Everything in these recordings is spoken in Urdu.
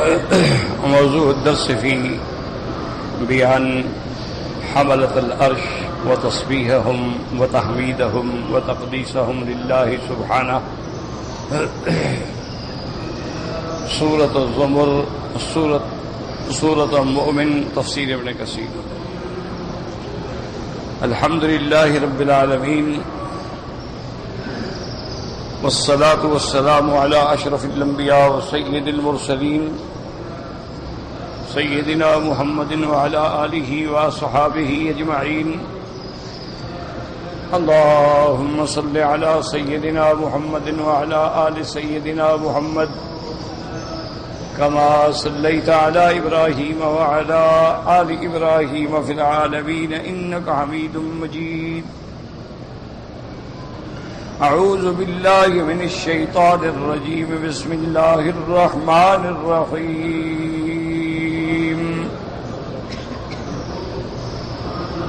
موضوع الدرس فيه بيان حملة العرش وتصبيحهم وتحميدهم وتقديسهم لله سبحانه. سورة الزمر، سورة المؤمن، تفسير ابن كثير. الحمد لله رب العالمين، والصلاة والسلام على أشرف الأنبياء وسيد المرسلين سيدنا محمد وعلى آله وصحابه أجمعين. اللهم صل على سيدنا محمد وعلى آل سيدنا محمد كما صليت على إبراهيم وعلى آل إبراهيم في العالمين إنك حميد مجيد. أعوذ بالله من الشيطان الرجيم. بسم الله الرحمن الرحيم.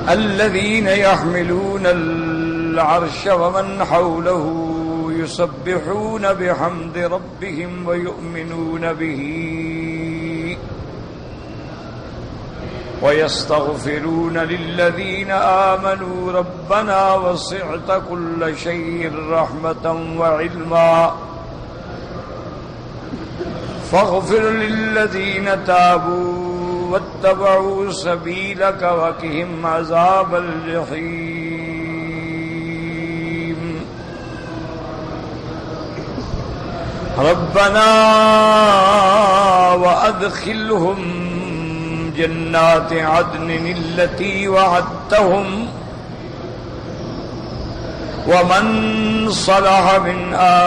الذين يحملون العرش ومن حوله يسبحون بحمد ربهم ويؤمنون به ويستغفرون للذين آمنوا ربنا وسعت كل شيء رحمة وعلما فاغفر للذين تابوا واتبعوا سبيلك وقهم عذاب الجحيم. ربنا وأدخلهم جنات عدن التي وعدتهم ومن صلح من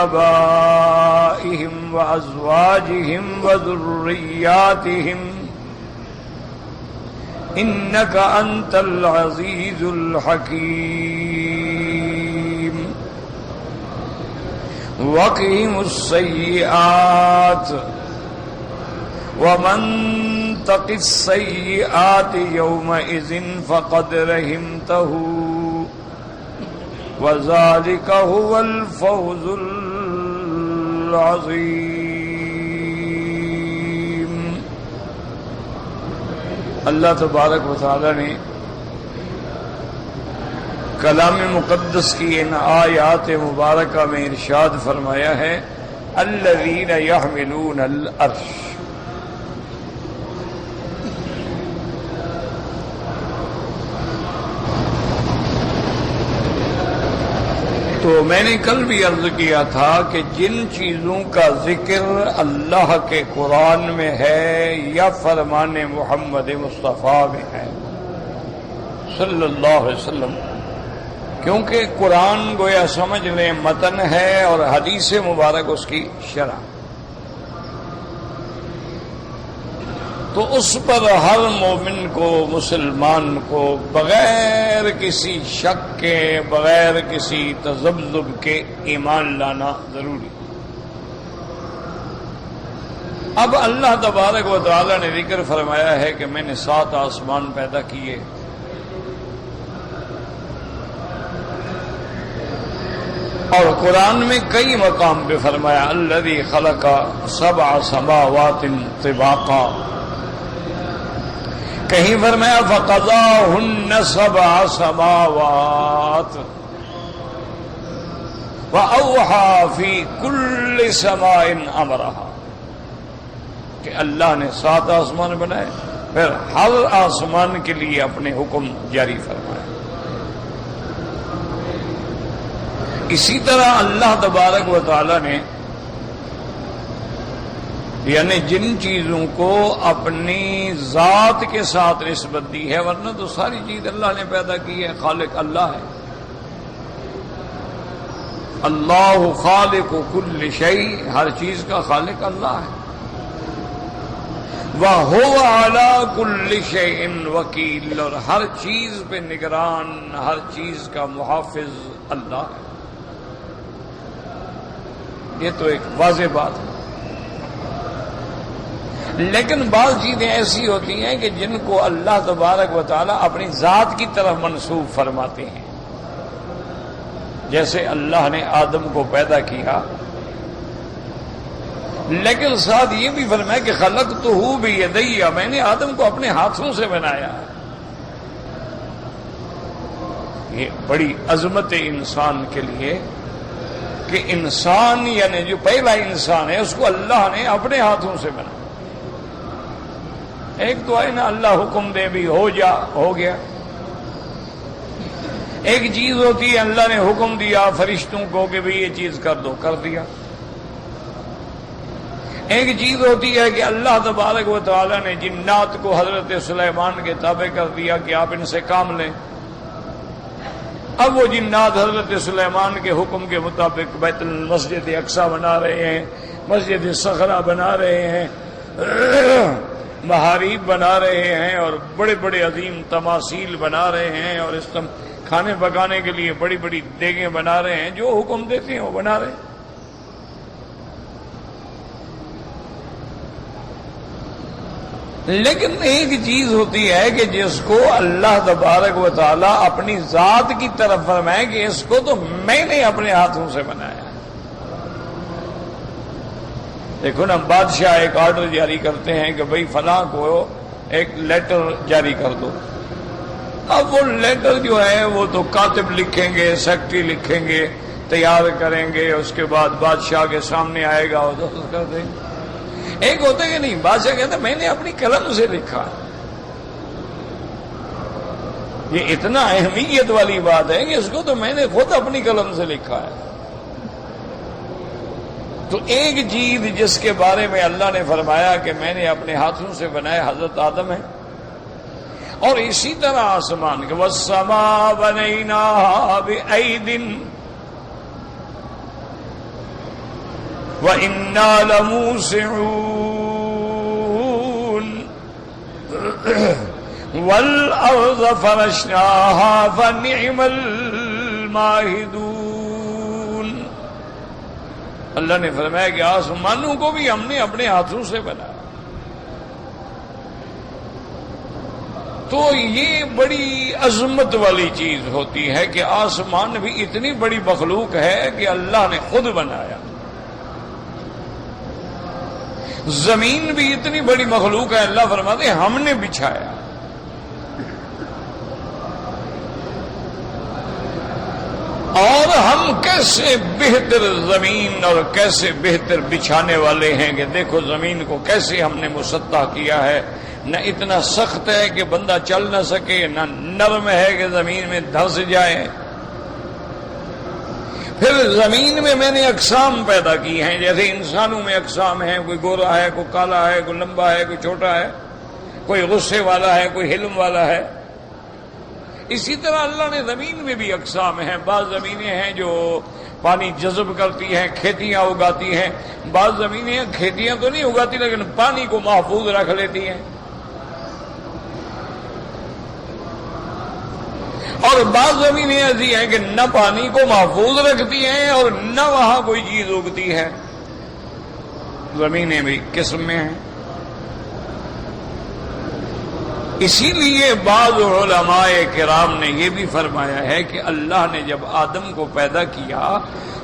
آبائهم وأزواجهم وذرياتهم إنك أنت العزيز الحكيم. وقهم السيئات ومن تق السيئات يومئذ فقد رحمته وذلك هو الفوز العظيم. اللہ تبارک و تعالی نے کلام مقدس کی ان آیات مبارکہ میں ارشاد فرمایا ہے الذین یحملون العرش. تو میں نے کل بھی عرض کیا تھا کہ جن چیزوں کا ذکر اللہ کے قرآن میں ہے یا فرمان محمد مصطفیٰ میں ہے صلی اللہ علیہ وسلم، کیونکہ قرآن گویا سمجھ لیں متن ہے اور حدیث مبارک اس کی شرح، تو اس پر ہر مومن کو، مسلمان کو بغیر کسی شک کے، بغیر کسی تذبذب کے ایمان لانا ضروری. اب اللہ تبارک و تعالی نے ذکر فرمایا ہے کہ میں نے 7 آسمان پیدا کیے، اور قرآن میں کئی مقام پہ فرمایا الذی خلق 7 سماوات طباقا، کہیں فرمایا فقضاہن 7 سماوات وأوحى فی کل سماء امرہا، کہ اللہ نے 7 آسمان بنائے، پھر ہر آسمان کے لیے اپنے حکم جاری فرمائے. اسی طرح اللہ تبارک و تعالی نے یعنی جن چیزوں کو اپنی ذات کے ساتھ نسبت دی ہے، ورنہ تو ساری چیز اللہ نے پیدا کی ہے، خالق اللہ ہے. اللہ خالق کل شیء، ہر چیز کا خالق اللہ ہے. وَهُوَ عَلَى كُلِّ شَيْءٍ وَكِيلٌ، اور ہر چیز پہ نگران، ہر چیز کا محافظ اللہ ہے. یہ تو ایک واضح بات ہے. لیکن بعض چیزیں ایسی ہوتی ہیں کہ جن کو اللہ تبارک و تعالی اپنی ذات کی طرف منسوب فرماتے ہیں. جیسے اللہ نے آدم کو پیدا کیا لیکن ساتھ یہ بھی فرمایا کہ خلقتہ بیدی، میں نے آدم کو اپنے ہاتھوں سے بنایا۔ یہ بڑی عظمت انسان کے لیے کہ انسان یعنی جو پہلا انسان ہے اس کو اللہ نے اپنے ہاتھوں سے بنایا۔ ایک تو ہے نا اللہ حکم دے بھی ہو جا، ہو گیا۔ ایک چیز ہوتی ہے اللہ نے حکم دیا فرشتوں کو کہ بھی یہ چیز کر دو، کر دیا۔ ایک چیز ہوتی ہے کہ اللہ تبارک و تعالی نے جنات کو حضرت سلیمان کے تابع کر دیا کہ آپ ان سے کام لیں۔ اب وہ جنات حضرت سلیمان کے حکم کے مطابق بیت المسجد اقصی بنا رہے ہیں، مسجد صخرہ بنا رہے ہیں، محاریب بنا رہے ہیں، اور بڑے بڑے عظیم تماثیل بنا رہے ہیں، اور اس کھانے پکانے کے لیے بڑی بڑی دیگیں بنا رہے ہیں۔ جو حکم دیتے ہیں وہ بنا رہے ہیں۔ لیکن ایک چیز ہوتی ہے کہ جس کو اللہ تبارک و تعالیٰ اپنی ذات کی طرف فرمائے کہ اس کو تو میں نے اپنے ہاتھوں سے بنایا۔ دیکھو نا، بادشاہ ایک آرڈر جاری کرتے ہیں کہ بھئی فلاں کو ایک لیٹر جاری کر دو۔ اب وہ لیٹر جو ہے وہ تو کاتب لکھیں گے، سیکرٹری لکھیں گے، تیار کریں گے، اس کے بعد بادشاہ کے سامنے آئے گا اور دستخط کر دیں گے۔ ایک ہوتا ہے کہ نہیں، بادشاہ کہتا ہے میں نے اپنی قلم سے لکھا۔ یہ اتنا اہمیت والی بات ہے کہ اس کو تو میں نے خود اپنی قلم سے لکھا ہے۔ تو ایک چیز جس کے بارے میں اللہ نے فرمایا کہ میں نے اپنے ہاتھوں سے بنائے حضرت آدم ہے، اور اسی طرح آسمان کے وَالسَّمَاءَ بَنَيْنَاهَا بِأَيْدٍ وَإِنَّا لَمُوسِعُونَ وَالْأَرْضَ فَرَشْنَاهَا فَنِعْمَ الْمَاهِدُونَ۔ اللہ نے فرمایا کہ آسمانوں کو بھی ہم نے اپنے ہاتھوں سے بنایا۔ تو یہ بڑی عظمت والی چیز ہوتی ہے کہ آسمان بھی اتنی بڑی مخلوق ہے کہ اللہ نے خود بنایا۔ زمین بھی اتنی بڑی مخلوق ہے، اللہ فرماتے ہیں ہم نے بچھایا۔ اور ہم کیسے بہتر زمین اور کیسے بہتر بچھانے والے ہیں کہ دیکھو زمین کو کیسے ہم نے مسطح کیا ہے، نہ اتنا سخت ہے کہ بندہ چل نہ سکے، نہ نرم ہے کہ زمین میں دھس جائے۔ پھر زمین میں نے اقسام پیدا کی ہیں، جیسے انسانوں میں اقسام ہیں، کوئی گورا ہے، کوئی کالا ہے، کوئی لمبا ہے، کوئی چھوٹا ہے، کوئی غصے والا ہے، کوئی حلم والا ہے۔ اسی طرح اللہ نے زمین میں بھی اقسام ہیں۔ بعض زمینیں ہیں جو پانی جذب کرتی ہیں، کھیتیاں اگاتی ہیں، بعض زمینیں کھیتیاں تو نہیں اگاتی لیکن پانی کو محفوظ رکھ لیتی ہیں، اور بعض زمینیں ایسی ہیں کہ نہ پانی کو محفوظ رکھتی ہیں اور نہ وہاں کوئی چیز اگتی ہے۔ زمینیں بھی قسم میں ہیں۔ اسی لیے بعض علماء کرام نے یہ بھی فرمایا ہے کہ اللہ نے جب آدم کو پیدا کیا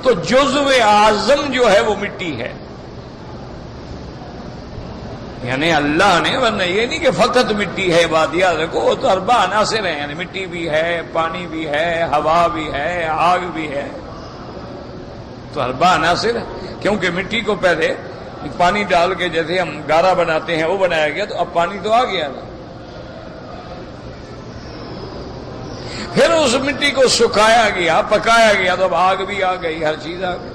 تو جزو اعظم جو ہے وہ مٹی ہے۔ یعنی اللہ نے، ورنہ یہ نہیں کہ فقط مٹی ہے، بات یاد رکھو، وہ تو اربع عناصر ہیں، یعنی مٹی بھی ہے، پانی بھی ہے، ہوا بھی ہے، آگ بھی ہے، تو اربع عناصر ہے۔ کیونکہ مٹی کو پہلے پانی ڈال کے جیسے ہم گارا بناتے ہیں وہ بنایا گیا، تو اب پانی تو آ گیا نا، پھر اس مٹی کو سکھایا گیا، پکایا گیا، تو اب آگ بھی آ گئی، ہر چیز آ گئی۔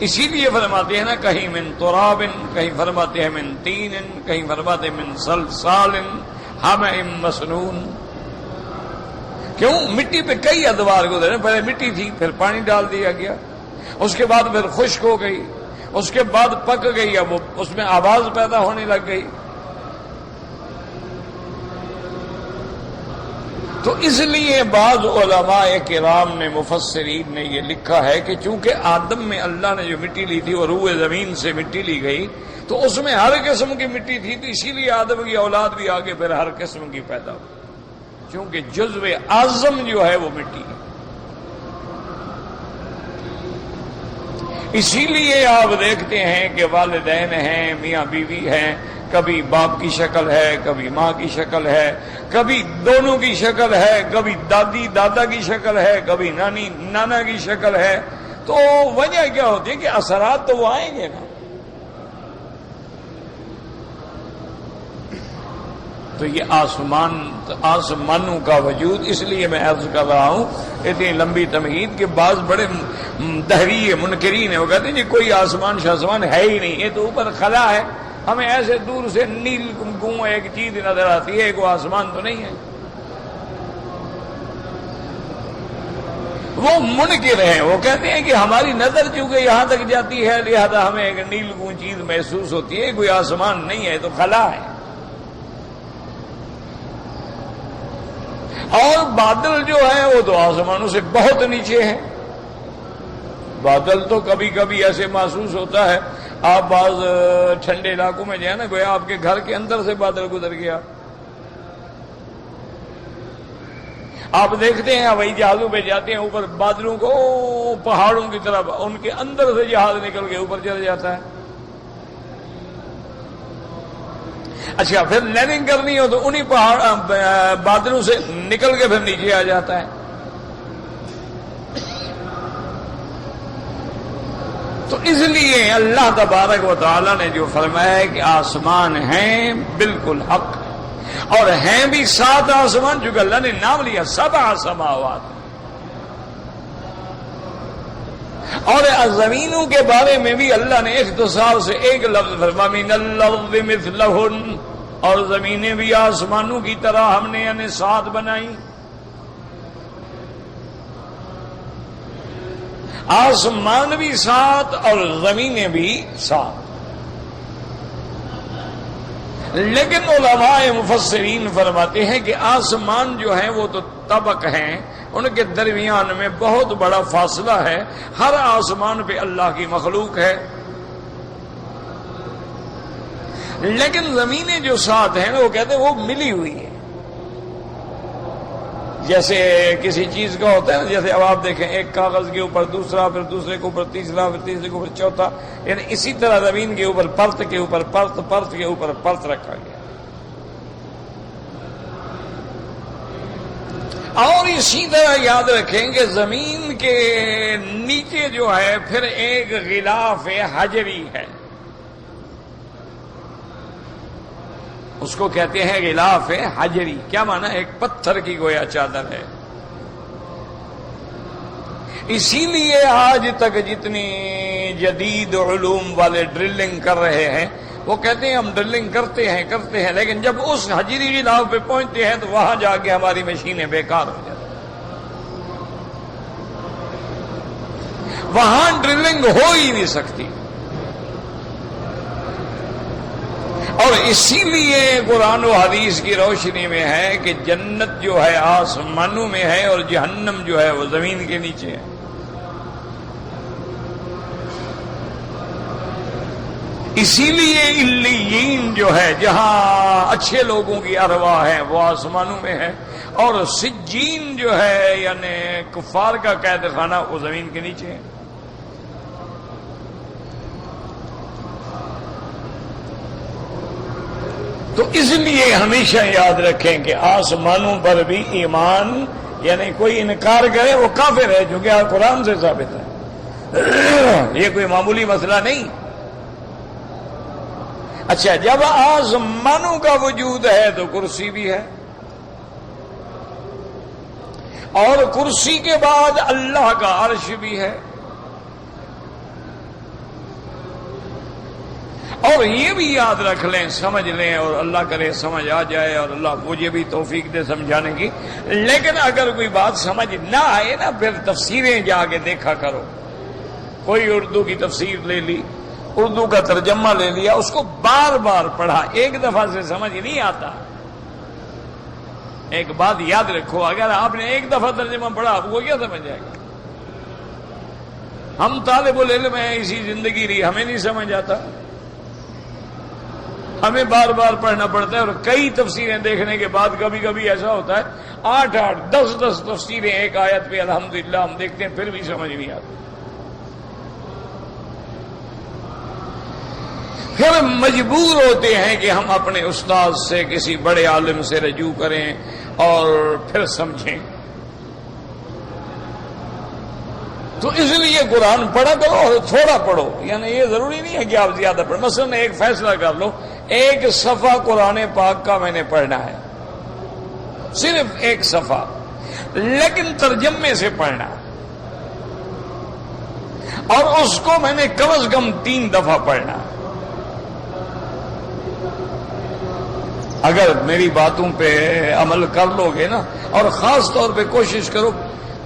اسی لیے فرماتے ہیں نا، کہیں من تراب، کہیں فرماتے ہیں من تین، کہیں فرماتے ہیں من صلصال حمأ مسنون۔ کیوں؟ مٹی پہ کئی ادوار گزرے، پہلے مٹی تھی، پھر پانی ڈال دیا گیا، اس کے بعد پھر خشک ہو گئی، اس کے بعد پک گئی، اب اس میں آواز پیدا ہونے لگ گئی۔ تو اس لیے بعض علماء کرام نے، مفسرین نے یہ لکھا ہے کہ چونکہ آدم میں اللہ نے جو مٹی لی تھی اور روئے زمین سے مٹی لی گئی، تو اس میں ہر قسم کی مٹی تھی، تو اسی لیے آدم کی اولاد بھی آگے پھر ہر قسم کی پیدا ہوئی، چونکہ جزو اعظم جو ہے وہ مٹی ہے۔ اسی لیے آپ دیکھتے ہیں کہ والدین ہیں، میاں بیوی ہیں، کبھی باپ کی شکل ہے، کبھی ماں کی شکل ہے، کبھی دونوں کی شکل ہے، کبھی دادی دادا کی شکل ہے، کبھی نانی نانا کی شکل ہے. تو وجہ کیا ہوتی ہے کہ اثرات تو وہ آئیں گے نا. تو یہ آسمانوں کا وجود، اس لیے میں عرض کر رہا ہوں اتنی لمبی تمہید کہ بعض بڑے دہری منکرین ہیں، وہ کہتے ہیں جی کوئی آسمان شاسمان ہے ہی نہیں، یہ تو اوپر خلا ہے، ہمیں ایسے دور سے نیل گوں ایک چیز نظر آتی ہے، کوئی آسمان تو نہیں ہے. وہ منکر ہیں، وہ کہتے ہیں کہ ہماری نظر چونکہ یہاں تک جاتی ہے لہذا ہمیں ایک نیل گوں چیز محسوس ہوتی ہے، کوئی آسمان نہیں ہے، تو خلا ہے. اور بادل جو ہے وہ تو آسمانوں سے بہت نیچے ہیں. بادل تو کبھی کبھی ایسے محسوس ہوتا ہے، آپ بعض ٹھنڈے علاقوں میں جو ہے نا، گویا آپ کے گھر کے اندر سے بادل گزر گیا. آپ دیکھتے ہیں ہوائی جہازوں پہ جاتے ہیں، اوپر بادلوں کو پہاڑوں کی طرف ان کے اندر سے جہاز نکل کے اوپر چل جاتا ہے. اچھا پھر لینڈنگ کرنی ہو تو انہی بادلوں سے نکل کے پھر نیچے آ جاتا ہے. تو اس لیے اللہ تبارک و تعالی نے جو فرمایا ہے کہ آسمان ہیں بالکل حق، اور ہیں بھی 7 آسمان، چونکہ اللہ نے نام لیا 7 سماوات. اور زمینوں کے بارے میں بھی اللہ نے اختصار سے ایک لفظ فرمایا من الارض مثلہن، اور زمینیں بھی آسمانوں کی طرح ہم نے یعنی 7 بنائی. آسمان بھی 7 اور زمینیں بھی 7. لیکن علماء مفسرین فرماتے ہیں کہ آسمان جو ہیں وہ تو طبق ہیں، ان کے درمیان میں بہت بڑا فاصلہ ہے. ہر آسمان پہ اللہ کی مخلوق ہے، لیکن زمینیں جو 7 ہیں وہ کہتے ہیں وہ ملی ہوئی ہے. جیسے کسی چیز کا ہوتا ہے نا، جیسے اب آپ دیکھیں ایک کاغذ کے اوپر دوسرا، پھر دوسرے کے اوپر تیسرا، پھر تیسرے کے اوپر چوتھا، یعنی اسی طرح زمین کے اوپر پرت کے اوپر پرت، پرت کے اوپر پرت رکھا گیا. اور اسی طرح یاد رکھیں کہ زمین کے نیچے جو ہے پھر ایک غلاف حجری ہے، اس کو کہتے ہیں غلاف حجری. کیا معنی؟ ایک پتھر کی گویا چادر ہے. اسی لیے آج تک جتنی جدید علوم والے ڈرلنگ کر رہے ہیں وہ کہتے ہیں ہم ڈرلنگ کرتے ہیں، لیکن جب اس حجری غلاف پہ پہنچتے ہیں تو وہاں جا کے ہماری مشینیں بیکار ہو جاتی ہیں، وہاں ڈرلنگ ہو ہی نہیں سکتی. اور اسی لیے قرآن و حدیث کی روشنی میں ہے کہ جنت جو ہے آسمانوں میں ہے اور جہنم جو ہے وہ زمین کے نیچے ہے. اسی لیے علیین جو ہے جہاں اچھے لوگوں کی ارواح ہیں وہ آسمانوں میں ہے، اور سجین جو ہے یعنی کفار کا قید خانہ وہ زمین کے نیچے ہے. تو اس لیے ہمیشہ یاد رکھیں کہ آسمانوں پر بھی ایمان یعنی کوئی انکار کرے وہ کافر ہے، جو کہ قرآن سے ثابت ہے. یہ کوئی معمولی مسئلہ نہیں. اچھا جب آسمانوں کا وجود ہے تو کرسی بھی ہے، اور کرسی کے بعد اللہ کا عرش بھی ہے. اور یہ بھی یاد رکھ لیں، سمجھ لیں، اور اللہ کرے سمجھ آ جائے، اور اللہ مجھے بھی توفیق دے سمجھانے کی. لیکن اگر کوئی بات سمجھ نہ آئے نا، پھر تفسیریں جا کے دیکھا کرو. کوئی اردو کی تفسیر لے لی، اردو کا ترجمہ لے لیا، اس کو بار بار پڑھا، ایک دفعہ سے سمجھ نہیں آتا. ایک بات یاد رکھو، اگر آپ نے ایک دفعہ ترجمہ پڑھا آپ کو کیا سمجھ جائے گا؟ ہم طالب العلم ہیں، اسی زندگی رہی، ہمیں نہیں سمجھ آتا، ہمیں بار بار پڑھنا پڑتا ہے. اور کئی تفسیریں دیکھنے کے بعد کبھی کبھی ایسا ہوتا ہے 8 10 تفسیریں ایک آیت پہ الحمدللہ ہم دیکھتے ہیں پھر بھی سمجھ نہیں آتی. پھر مجبور ہوتے ہیں کہ ہم اپنے استاد سے کسی بڑے عالم سے رجوع کریں اور پھر سمجھیں. تو اس لیے قرآن پڑھا کرو اور تھوڑا پڑھو، یعنی یہ ضروری نہیں ہے کہ آپ زیادہ پڑھیں. مثلا ایک فیصلہ کر لو، ایک صفحہ قرآن پاک کا میں نے پڑھنا ہے، صرف ایک صفحہ، لیکن ترجمے سے پڑھنا، اور اس کو میں نے کم از کم 3 دفعہ پڑھنا. اگر میری باتوں پہ عمل کر لو گے نا، اور خاص طور پہ کوشش کرو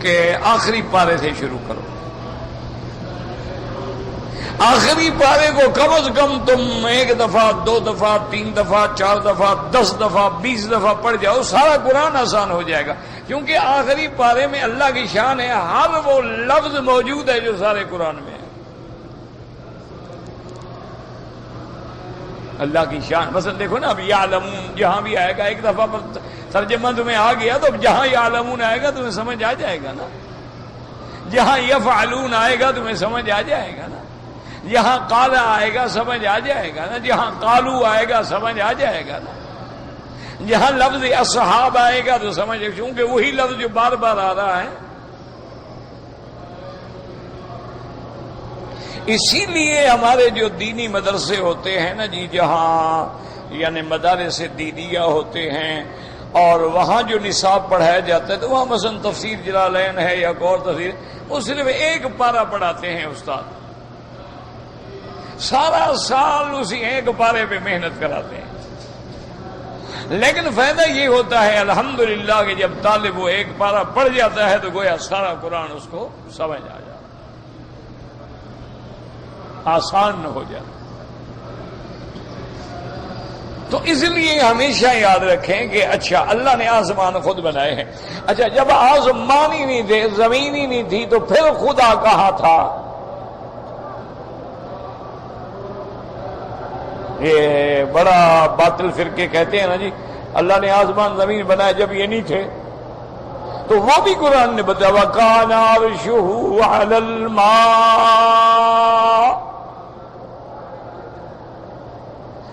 کہ آخری پارے سے شروع کرو. آخری پارے کو کم از کم تم 1 دفعہ 2 دفعہ 3 دفعہ 4 دفعہ 10 دفعہ 20 دفعہ پڑھ جاؤ، سارا قرآن آسان ہو جائے گا. کیونکہ آخری پارے میں اللہ کی شان ہے، ہر وہ لفظ موجود ہے جو سارے قرآن میں ہے. اللہ کی شان. مثلا دیکھو نا، اب یعلمون جہاں بھی آئے گا، ایک دفعہ پر ترجمہ تمہیں آ گیا تو جہاں یعلمون آئے گا تمہیں سمجھ آ جائے گا نا. جہاں یفعلون آئے گا تمہیں سمجھ آ جائے گا نا. جہاں قال آئے گا سمجھ آ جائے گا نا. جہاں قالو آئے گا سمجھ آ جائے گا نا. جہاں لفظ اصحاب آئے گا تو سمجھ، کیونکہ وہی لفظ جو بار بار آ رہا ہے. اسی لیے ہمارے جو دینی مدرسے ہوتے ہیں نا جی، جہاں یعنی مدارس دینیہ ہوتے ہیں اور وہاں جو نصاب پڑھایا جاتا ہے، تو وہاں مثلا تفسیر جلالین ہے یا اور تفسیر، وہ صرف ایک پارہ پڑھاتے ہیں استاد، سارا سال اسی ایک پارے پہ محنت کراتے ہیں. لیکن فائدہ یہ ہوتا ہے الحمدللہ کہ جب طالب وہ ایک پارہ پڑھ جاتا ہے تو گویا سارا قرآن اس کو سمجھ آ جاتا، آسان ہو جاتا. تو اس لیے ہمیشہ یاد رکھیں کہ اچھا اللہ نے آسمان خود بنائے ہیں. اچھا جب آسمان ہی نہیں تھے، زمین ہی نہیں تھی، تو پھر خدا کہاں تھا؟ یہ بڑا باطل فرقے کہتے ہیں نا جی اللہ نے آسمان زمین بنایا جب یہ نہیں تھے. تو وہ بھی قرآن نے بتایا وَكَانَ عَرْشُهُ عَلَى الْمَاءِ،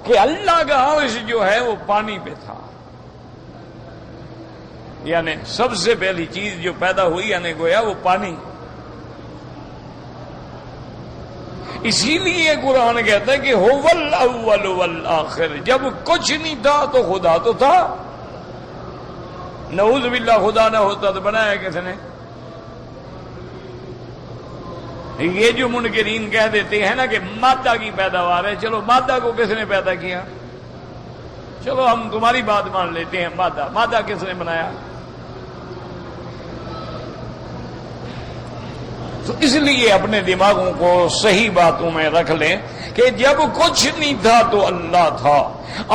کہ اللہ کا عرش جو ہے وہ پانی پہ تھا. یعنی سب سے پہلی چیز جو پیدا ہوئی یعنی گویا وہ پانی. اسی لیے قرآن کہتا ہے کہ هُوَ الْأَوَّلُ وَالْآخِرُ، جب کچھ نہیں تھا تو خدا تو تھا. نعوذ باللہ خدا نہ ہوتا تو بنایا کس نے؟ یہ جو منکرین کہہ دیتے ہیں نا کہ مادہ کی پیداوار ہے، چلو مادہ کو کس نے پیدا کیا؟ چلو ہم تمہاری بات مان لیتے ہیں. مادہ کس نے بنایا؟ تو اس لیے اپنے دماغوں کو صحیح باتوں میں رکھ لیں کہ جب کچھ نہیں تھا تو اللہ تھا،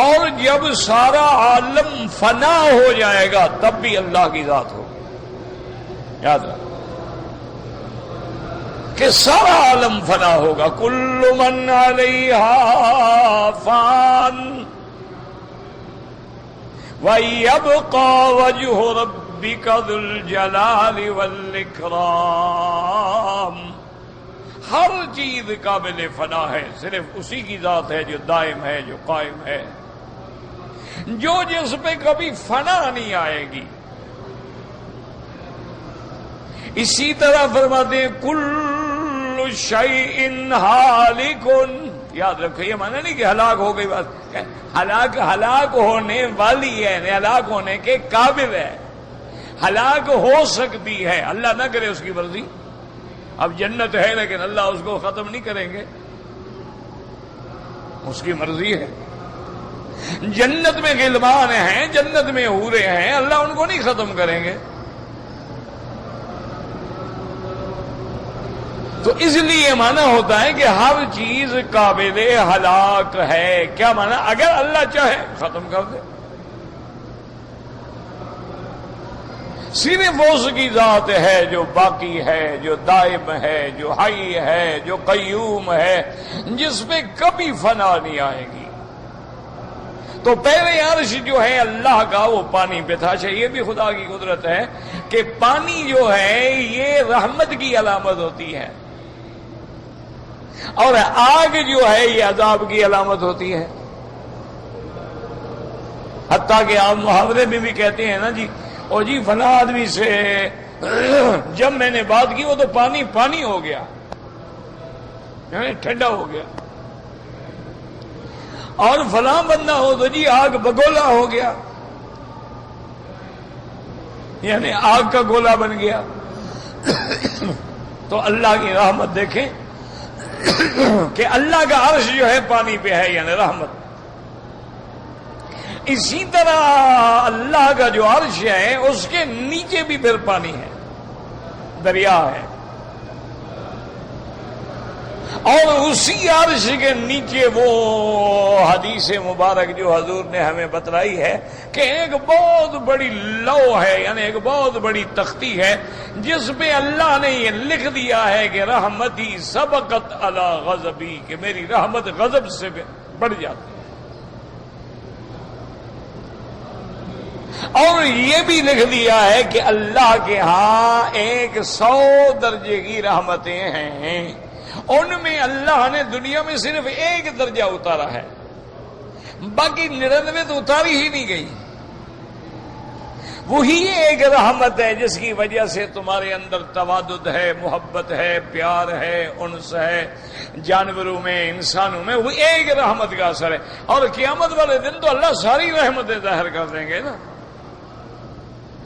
اور جب سارا عالم فنا ہو جائے گا تب بھی اللہ کی ذات ہوگی. یاد رکھ کہ سارا عالم فنا ہوگا. کل من علیہا فان وَيَبْقَى وَجْهُ رَبِّكَ ذُو الْجَلَالِ وَالْإِكْرَامِ. ہر چیز قابل فنا ہے، صرف اسی کی ذات ہے جو دائم ہے، جو قائم ہے، جو جس پہ کبھی فنا نہیں آئے گی. اسی طرح فرماتے ہیں کل شیء ہالک. یاد رکھو یہ معنی نہیں کہ ہلاک ہو گئی بات، ہلاک ہونے والی ہے، ہلاک ہونے کے قابل ہے، ہلاک ہو سکتی ہے، اللہ نہ کرے اس کی مرضی. اب جنت ہے لیکن اللہ اس کو ختم نہیں کریں گے، اس کی مرضی ہے. جنت میں غلمان ہیں، جنت میں حورے ہیں، اللہ ان کو نہیں ختم کریں گے. تو اس لیے معنی ہوتا ہے کہ ہر چیز قابل ہلاک ہے. کیا معنی؟ اگر اللہ چاہے ختم کر دے. صرف اس کی ذات ہے جو باقی ہے، جو دائم ہے، جو حی ہے، جو قیوم ہے، جس پہ کبھی فنا نہیں آئے گی. تو پہلے عرش جو ہے اللہ کا وہ پانی پہ تھا. یہ بھی خدا کی قدرت ہے کہ پانی جو ہے یہ رحمت کی علامت ہوتی ہے. اور آگ جو ہے یہ عذاب کی علامت ہوتی ہے. حتیٰ کہ آپ محاورے میں بھی کہتے ہیں نا جی، اور جی فلاں آدمی سے جب میں نے بات کی وہ تو پانی پانی ہو گیا، یعنی ٹھنڈا ہو گیا. اور فلاں بندہ ہو تو جی آگ بگولا ہو گیا، یعنی آگ کا گولا بن گیا. تو اللہ کی رحمت دیکھیں کہ اللہ کا عرش جو ہے پانی پہ ہے، یعنی رحمت. اسی طرح اللہ کا جو عرش ہے اس کے نیچے بھی پھر پانی ہے، دریا ہے. اور اسی عرش کے نیچے وہ حدیث مبارک جو حضور نے ہمیں بتلائی ہے کہ ایک بہت بڑی لو ہے، یعنی ایک بہت بڑی تختی ہے جس پہ اللہ نے یہ لکھ دیا ہے کہ رحمتی سبقت علی غضبی، کہ میری رحمت غضب سے بڑھ جاتی ہے. اور یہ بھی لکھ دیا ہے کہ اللہ کے ہاں 100 درجے کی رحمتیں ہیں، ان میں اللہ نے دنیا میں صرف 1 درجہ اتارا ہے، باقی 99 تو اتاری ہی نہیں گئی. وہی ایک رحمت ہے جس کی وجہ سے تمہارے اندر توادد ہے، محبت ہے، پیار ہے، انس ہے، جانوروں میں انسانوں میں وہ ایک رحمت کا اثر ہے. اور قیامت والے دن تو اللہ ساری رحمتیں ظاہر کر دیں گے نا،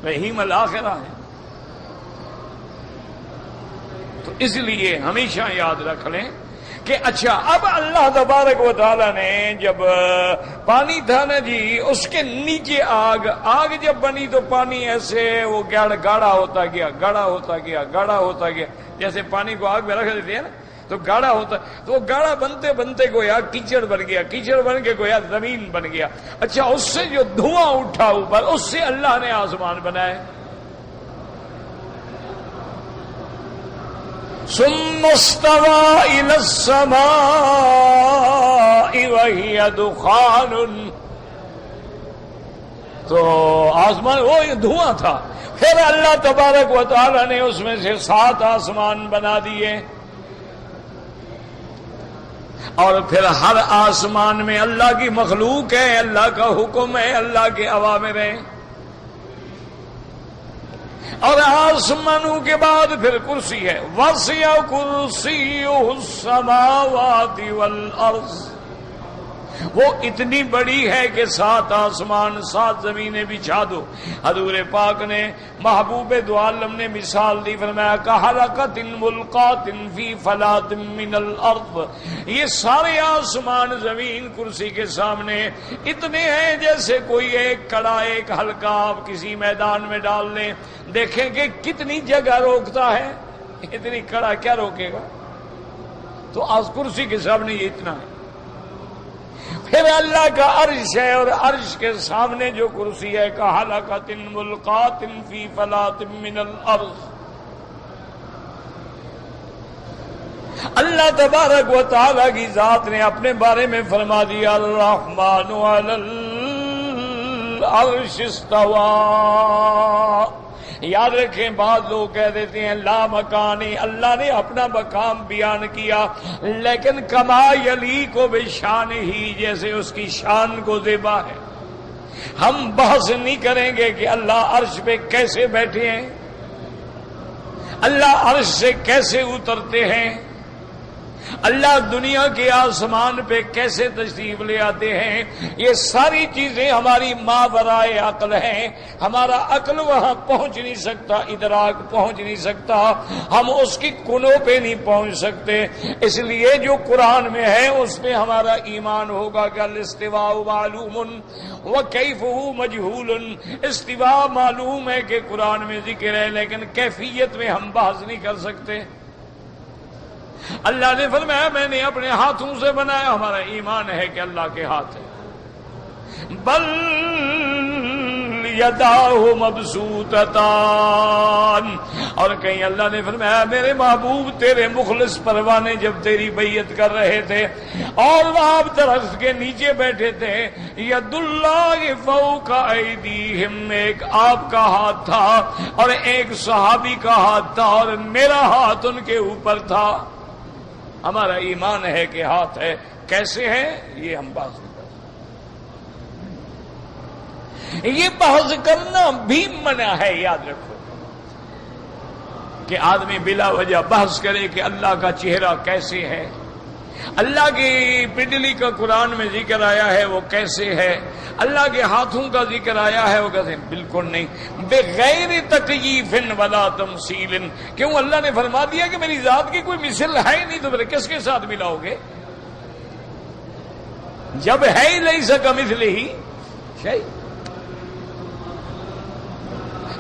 رحیم الآخرہ ہے. تو اس لیے ہمیشہ یاد رکھ لیں کہ اچھا اب اللہ تبارک و تعالی نے جب پانی تھا نا جی اس کے نیچے آگ جب بنی تو پانی ایسے وہ گاڑھا ہوتا گیا، گاڑھا ہوتا گیا، گاڑھا ہوتا گیا. جیسے پانی کو آگ میں رکھ دیتے ہیں نا تو گاڑھا ہوتا، تو وہ گاڑھا بنتے بنتے گویا کیچڑ بن گیا، کیچڑ بن کے گویا زمین بن گیا. اچھا اس سے جو دھواں اٹھا اوپر اس سے اللہ نے آسمان بنائے. ثم استوى إلى السماء وهي دخان، تو آسمان وہ دھواں تھا. پھر اللہ تبارک و تعالی نے اس میں سے 7 آسمان بنا دیے، اور پھر ہر آسمان میں اللہ کی مخلوق ہے، اللہ کا حکم ہے، اللہ کے اوامر ہیں. اور آسمانوں کے بعد پھر کرسی ہے. وسع کرسیہ السماوات والارض، وہ اتنی بڑی ہے کہ 7 آسمان 7 زمینیں بچھا دو. حضور پاک نے محبوب دو عالم نے مثال دی، فرمایا کحلقۃ ملقاۃ فی فلاۃ من الارض. یہ سارے آسمان زمین کرسی کے سامنے اتنے ہیں جیسے کوئی ایک کڑا، ایک حلقہ آپ کسی میدان میں ڈال لیں، دیکھیں کہ کتنی جگہ روکتا ہے. اتنی کڑا کیا روکے گا؟ تو آج کرسی کے سامنے یہ اتنا ہے. پھر اللہ کا عرش ہے، اور عرش کے سامنے جو کرسی ہے کحلقۃ ملقاۃ فی فلاۃ من الارض. اللہ تبارک و تعالی کی ذات نے اپنے بارے میں فرما دیا الرحمن علی العرش استوى. یاد رکھیں بعض لوگ کہہ دیتے ہیں لا مکانی، اللہ نے اپنا مقام بیان کیا لیکن کما یلیق بشان ہی، جیسے اس کی شان کو زیبا ہے. ہم بحث نہیں کریں گے کہ اللہ عرش پہ کیسے بیٹھے ہیں، اللہ عرش سے کیسے اترتے ہیں، اللہ دنیا کے آسمان پہ کیسے تشریف لے آتے ہیں. یہ ساری چیزیں ہماری ماورائے عقل ہیں، ہمارا عقل وہاں پہنچ نہیں سکتا، ادراک پہنچ نہیں سکتا، ہم اس کی کنوں پہ نہیں پہنچ سکتے. اس لیے جو قرآن میں ہے اس میں ہمارا ایمان ہوگا کہ الاستواء معلوم وکیفہ مجہول. استواء معلوم ہے کہ قرآن میں ذکر ہے، لیکن کیفیت میں ہم بحث نہیں کر سکتے. اللہ نے فرمایا میں نے اپنے ہاتھوں سے بنایا، ہمارا ایمان ہے کہ اللہ کے ہاتھ ہے. بل یداہ مبسوطتان، اور کہیں اللہ نے فرمایا میرے محبوب تیرے مخلص پروانے جب تیری بیعت کر رہے تھے اور وہاں درخت کے نیچے بیٹھے تھے، ید اللہ فوق ایدیہم، ایک آپ کا ہاتھ تھا اور ایک صحابی کا ہاتھ تھا اور میرا ہاتھ ان کے اوپر تھا. ہمارا ایمان ہے کہ ہاتھ ہے، کیسے ہے یہ ہم بات نہیں کر سکتے۔ یہ بحث کرنا بھی منع ہے، یاد رکھو کہ آدمی بلا وجہ بحث کرے کہ اللہ کا چہرہ کیسے ہے، اللہ کی پنڈلی کا قرآن میں ذکر آیا ہے وہ کیسے ہے، اللہ کے ہاتھوں کا ذکر آیا ہے وہ کیسے، بالکل نہیں، بغیر تکییف ولا تمثیل۔ کیوں؟ اللہ نے فرما دیا کہ میری ذات کی کوئی مثل ہے ہی نہیں، تو پھر کس کے ساتھ ملاؤ گے؟ جب ہے ہی لیس کمثلہ شیء۔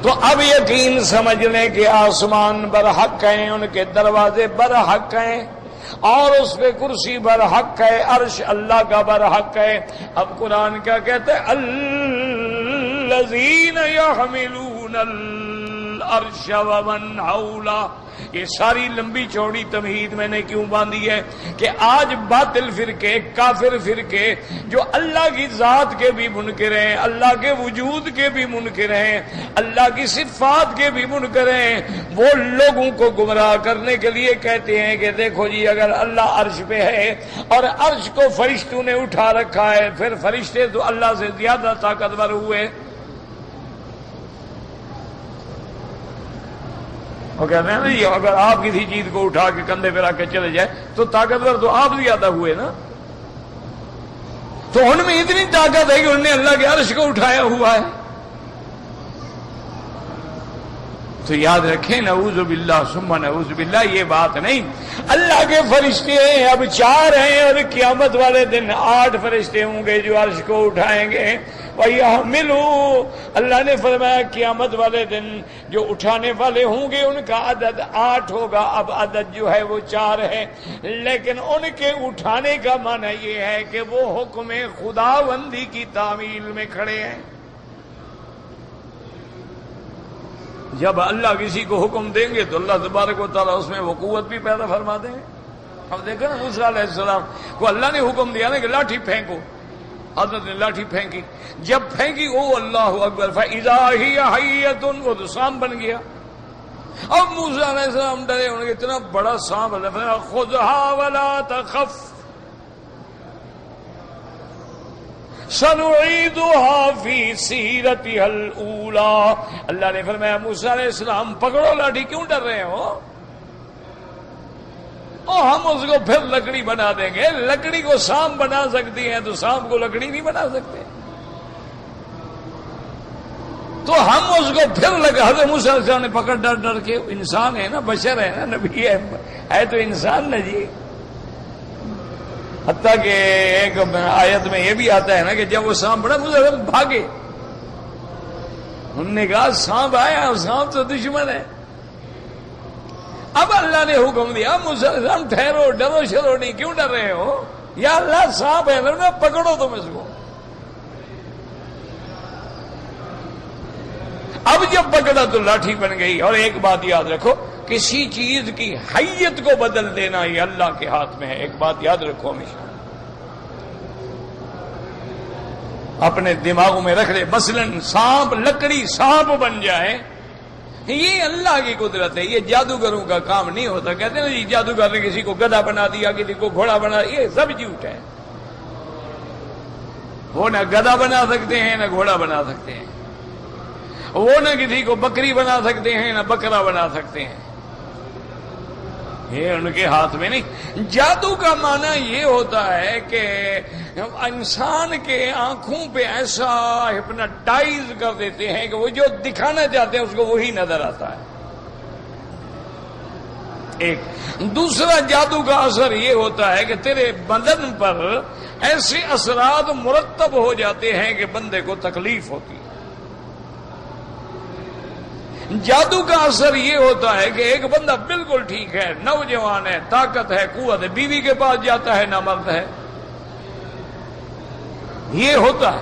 تو اب یقین سمجھ لیں کہ آسمان برحق ہیں، ان کے دروازے برحق ہیں، اور اس پہ کرسی برحق ہے، عرش اللہ کا برحق ہے۔ اب قرآن کیا کہتے ہیں؟ الذین یحملون العرش ومن حولہ۔ یہ ساری لمبی چوڑی تمہید میں نے کیوں باندھی ہے کہ آج باطل فرقے، کافر فرقے جو اللہ کی ذات کے بھی منکر ہیں، اللہ کے وجود کے بھی منکر ہیں، اللہ کی صفات کے بھی منکر ہیں، وہ لوگوں کو گمراہ کرنے کے لیے کہتے ہیں کہ دیکھو جی اگر اللہ عرش پہ ہے اور عرش کو فرشتوں نے اٹھا رکھا ہے، پھر فرشتے تو اللہ سے زیادہ طاقتور ہوئے۔ وہ کہتے ہیں نا یہ اگر آپ کسی چیز کو اٹھا کے کندھے پہ رکھ کے چلے جائے تو طاقتور تو آپ زیادہ ہوئے نا۔ تو ان میں اتنی طاقت ہے کہ انہوں نے اللہ کے عرش کو اٹھایا ہوا ہے۔ تو یاد رکھیں، نعوذ باللہ ثم نعوذ باللہ، یہ بات نہیں۔ اللہ کے فرشتے ہیں اب 4 ہیں، اور قیامت والے دن 8 فرشتے ہوں گے جو عرش کو اٹھائیں گے۔ وَيَحْمِلُوا، اللہ نے فرمایا قیامت والے دن جو اٹھانے والے ہوں گے ان کا عدد 8 ہوگا۔ اب عدد جو ہے وہ 4 ہے، لیکن ان کے اٹھانے کا معنی یہ ہے کہ وہ حکم خداوندی کی تعمیل میں کھڑے ہیں۔ جب اللہ کسی کو حکم دیں گے تو اللہ تبارک و تعالیٰ اس میں وہ قوت بھی پیدا فرما دیں گے۔ اب دیکھو نا موسیٰ علیہ السلام کو اللہ نے حکم دیا نا کہ لاٹھی پھینکو، حضرت نے لاٹھی پھینکی، جب پھینکی او اللہ اکبر فاذا ہی حیۃ، وہ تو سانپ بن گیا۔ اب موسیٰ علیہ السلام ڈرے، انہوں نے اتنا بڑا سانپ ہے، خذھا ولا تخف سنعیدھا فی سیرتھا الاولی۔ اللہ نے فرمایا موسیٰ علیہ السلام پکڑو لاٹھی، کیوں ڈر رہے ہو؟ ہم اس کو پھر لکڑی بنا دیں گے۔ لکڑی کو سانپ بنا سکتی ہیں تو سانپ کو لکڑی نہیں بنا سکتے، تو ہم اس کو پھر حضرت موسیٰ علیہ السلام نے پکڑ ڈر ڈر کے، انسان ہے نا، بشر ہے نا، نبی ہے تو انسان نہ جی۔ حتیٰ کہ ایک آیت میں یہ بھی آتا ہے نا کہ جب وہ سانپ بڑا موسیٰ علیہ السلام بھاگے، انہوں نے کہا سانپ آیا، سانپ تو دشمن ہے۔ اب اللہ نے حکم دیا موسیٰ علیہ السلام ٹھہرو، ڈرو شرو نہیں، کیوں ڈر رہے ہو؟ یا اللہ سانپ ہے نا، پکڑو تم اس کو۔ اب جب پکڑا تو لاٹھی بن گئی۔ اور ایک بات یاد رکھو، کسی چیز کی حیت کو بدل دینا یہ اللہ کے ہاتھ میں ہے۔ ایک بات یاد رکھو ہمیشہ، اپنے دماغوں میں رکھ لے، مثلا سانپ، لکڑی سانپ بن جائے، یہ اللہ کی قدرت ہے، یہ جادوگروں کا کام نہیں ہوتا۔ کہتے ہیں جی جادوگر نے کسی کو گدھا بنا دیا، کسی کو گھوڑا بنا دیا، یہ سب جھوٹ ہے۔ وہ نہ گدھا بنا سکتے ہیں نہ گھوڑا بنا سکتے ہیں، وہ نہ کسی کو بکری بنا سکتے ہیں نہ بکرا بنا سکتے ہیں، یہ ان کے ہاتھ میں نہیں۔ جادو کا معنی یہ ہوتا ہے کہ انسان کے آنکھوں پہ ایسا ہپناٹائز کر دیتے ہیں کہ وہ جو دکھانا چاہتے ہیں اس کو وہی نظر آتا ہے۔ ایک دوسرا جادو کا اثر یہ ہوتا ہے کہ تیرے بدن پر ایسے اثرات مرتب ہو جاتے ہیں کہ بندے کو تکلیف ہوتی ہے۔ جادو کا اثر یہ ہوتا ہے کہ ایک بندہ بالکل ٹھیک ہے، نوجوان ہے، طاقت ہے، قوت ہے، بیوی کے پاس جاتا ہے نہ مرد ہے، یہ ہوتا ہے۔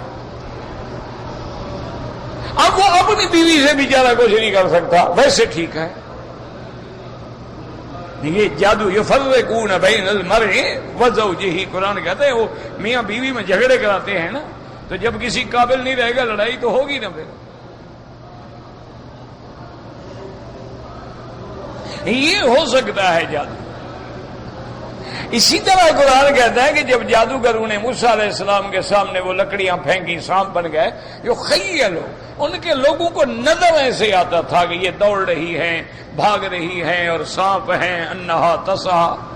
اب وہ اپنی بیوی سے بیچارہ کچھ نہیں کر سکتا، ویسے ٹھیک ہے۔ یہ جادو یفرقون بین المرء وزوجہ، قرآن کہتے ہیں وہ میاں بیوی میں جھگڑے کراتے ہیں نا، تو جب کسی قابل نہیں رہے گا لڑائی تو ہوگی نا۔ پھر یہ ہو سکتا ہے جادو، اسی طرح قرآن کہتا ہے کہ جب جادوگروں نے موسیٰ علیہ السلام کے سامنے وہ لکڑیاں پھینکی، سانپ بن گئے، جو خیلوا، ان کے لوگوں کو نظر ایسے آتا تھا کہ یہ دوڑ رہی ہیں، بھاگ رہی ہیں اور سانپ ہیں، انہا تسعی۔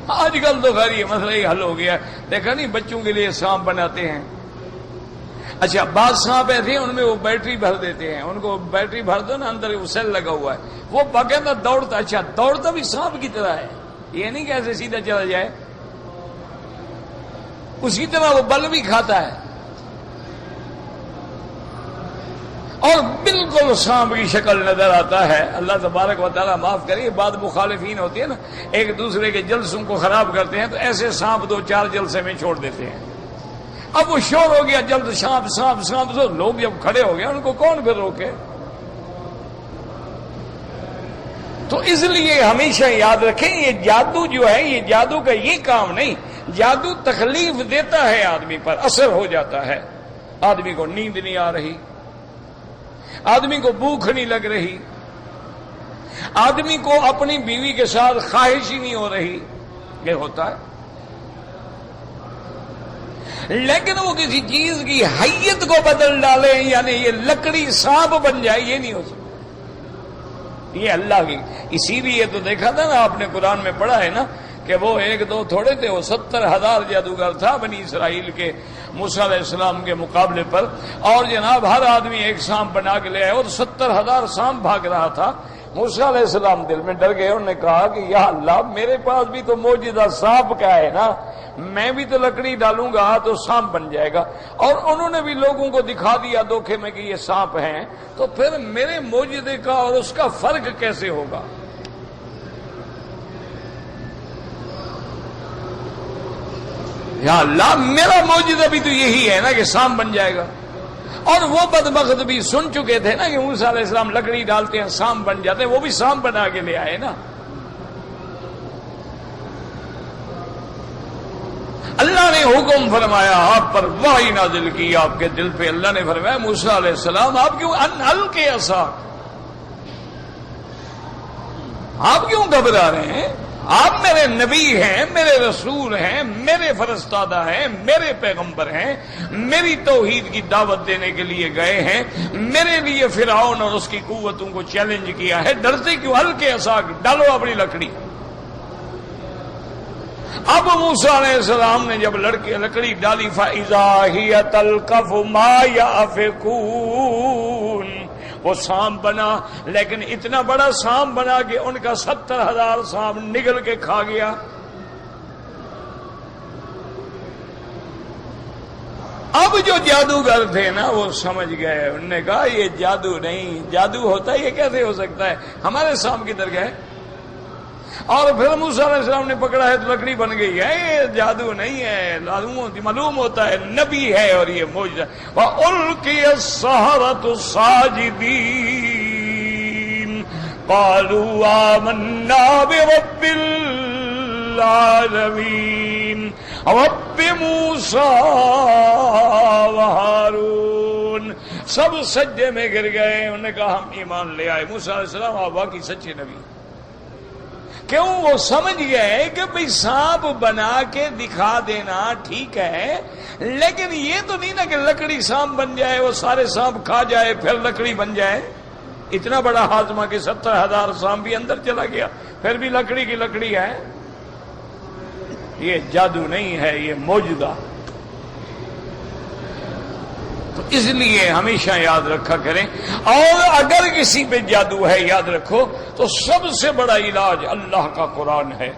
آج کل تو خیر یہ مسئلہ ہی حل ہو گیا، دیکھا نہیں بچوں کے لیے سانپ بناتے ہیں۔ اچھا بعض سانپ ایسے ہیں ان میں وہ بیٹری بھر دیتے ہیں، ان کو بیٹری بھر دو نا، اندر وہ سیل لگا ہوا ہے، وہ باقاعدہ دوڑتا، اچھا دوڑتا بھی سانپ کی طرح ہے، یہ نہیں کہ ایسے سیدھا چلا جائے، اسی طرح وہ بل بھی کھاتا ہے اور بالکل سانپ کی شکل نظر آتا ہے۔ اللہ تبارک و تعالیٰ معاف کرے، بعض مخالفین ہوتے ہیں نا، ایک دوسرے کے جلسوں کو خراب کرتے ہیں تو ایسے سانپ 2-4 جلسے میں چھوڑ دیتے ہیں۔ اب وہ شور ہو گیا جلد سانپ سانپ سانپ، تو لوگ جب کھڑے ہو گئے ان کو کون پھر روکے؟ تو اس لیے ہمیشہ یاد رکھیں یہ جادو جو ہے، یہ جادو کا یہ کام نہیں، جادو تکلیف دیتا ہے آدمی پر، اثر ہو جاتا ہے، آدمی کو نیند نہیں آ رہی، آدمی کو بھوک نہیں لگ رہی، آدمی کو اپنی بیوی کے ساتھ خواہش ہی نہیں ہو رہی، یہ ہوتا ہے۔ لیکن وہ کسی چیز کی حیت کو بدل ڈالے، یعنی یہ لکڑی سانپ بن جائے، یہ نہیں ہو سکتا، یہ اللہ کی۔ اسی لیے تو دیکھا تھا نا آپ نے، قرآن میں پڑھا ہے نا کہ وہ 1-2 تھوڑے تھے، وہ 70,000 جادوگر تھا بنی اسرائیل کے موسیٰ علیہ السلام کے مقابلے پر، اور جناب ہر آدمی ایک سانپ بنا کے لے آئے اور 70,000 سانپ بھاگ رہا تھا۔ موسیٰ علیہ السلام دل میں ڈر گئے، انہوں نے کہا کہ یا اللہ میرے پاس بھی تو موجودہ سانپ کا ہے نا، میں بھی تو لکڑی ڈالوں گا تو سانپ بن جائے گا، اور انہوں نے بھی لوگوں کو دکھا دیا دھوکے میں کہ یہ سانپ ہیں، تو پھر میرے موجودے کا اور اس کا فرق کیسے ہوگا؟ یا اللہ میرا موجودہ بھی تو یہی ہے نا کہ سانپ بن جائے گا۔ اور وہ بدبخت بھی سن چکے تھے نا کہ موسیٰ علیہ السلام لکڑی ڈالتے ہیں سانپ بن جاتے ہیں، وہ بھی سانپ بنا کے لے آئے نا۔ اللہ نے حکم فرمایا، آپ پر وحی نازل کی، آپ کے دل پہ اللہ نے فرمایا موسیٰ علیہ السلام آپ کیوں القی عصاک، آپ کیوں گھبرا رہے ہیں؟ آپ میرے نبی ہیں، میرے رسول ہیں، میرے فرستادہ ہیں، میرے پیغمبر ہیں، میری توحید کی دعوت دینے کے لیے گئے ہیں، میرے لیے فرعون اور اس کی قوتوں کو چیلنج کیا ہے، ڈرتے کیوں؟ القی عصاک، ڈالو اپنی لکڑی۔ اب موسیٰ علیہ السلام نے جب لکڑی ڈالی فَإِذَا هِيَ تَلْقَفُ مَا يَأْفِكُونَ، وہ سانپ بنا، لیکن اتنا بڑا سانپ بنا کہ ان کا 70,000 سانپ نگل کے کھا گیا۔ اب جو جادوگر تھے نا وہ سمجھ گئے، انہوں نے کہا یہ جادو نہیں، جادو ہوتا ہے یہ کیسے ہو سکتا ہے، ہمارے سانپ کدھر گئے؟ اور پھر موسیٰ علیہ السلام نے پکڑا ہے تو لکڑی بن گئی ہے، یہ جادو نہیں ہے، معلوم ہوتا ہے نبی ہے اور یہ معجزہ۔ وَأُلْقِيَ السَّحَرَةُ سَاجِدِينَ قَالُوا آمَنَّا بِرَبِّ العالمین رب موسیٰ وہارون، سب سجدے میں گر گئے، انہوں نے کہا ہم ایمان لے آئے، موسیٰ علیہ السلام آپ واقعی سچے نبی۔ کیوں؟ وہ سمجھ گئے کہ بھئی سانپ بنا کے دکھا دینا ٹھیک ہے، لیکن یہ تو نہیں نا کہ لکڑی سانپ بن جائے، وہ سارے سانپ کھا جائے پھر لکڑی بن جائے۔ اتنا بڑا ہاضمہ کہ 70,000 سانپ بھی اندر چلا گیا پھر بھی لکڑی کی لکڑی ہے۔ یہ جادو نہیں ہے، یہ معجزہ۔ تو اس لیے ہمیشہ یاد رکھا کریں، اور اگر کسی پہ جادو ہے یاد رکھو تو سب سے بڑا علاج اللہ کا قرآن ہے۔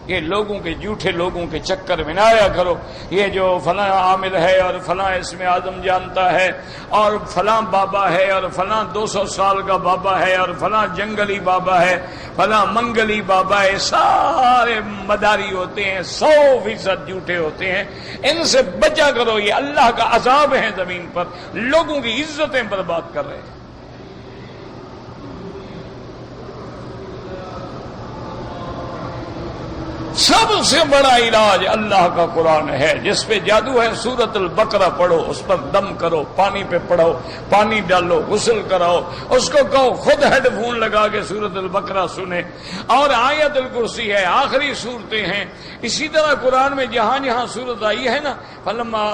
یہ لوگوں کے جھوٹے لوگوں کے چکر میں نہ آیا کرو، یہ جو فلاں عامل ہے اور فلاں اسم اعظم جانتا ہے اور فلاں بابا ہے اور فلاں 200 سال کا بابا ہے اور فلاں جنگلی بابا ہے، فلاں منگلی بابا ہے، سارے مداری ہوتے ہیں، 100% جھوٹے ہوتے ہیں، ان سے بچا کرو، یہ اللہ کا عذاب ہے زمین پر، لوگوں کی عزتیں برباد کر رہے ہیں۔ سب سے بڑا علاج اللہ کا قرآن ہے، جس پہ جادو ہے سورۃ البقرہ پڑھو، اس پر دم کرو، پانی پہ پڑھو، پانی ڈالو، غسل کراؤ، اس کو کہو خود ہیڈ فون لگا کے سورۃ البقرہ سنے، اور آیت الکرسی ہے، آخری صورتیں ہیں۔ اسی طرح قرآن میں جہاں جہاں صورت آئی ہے نا، فلما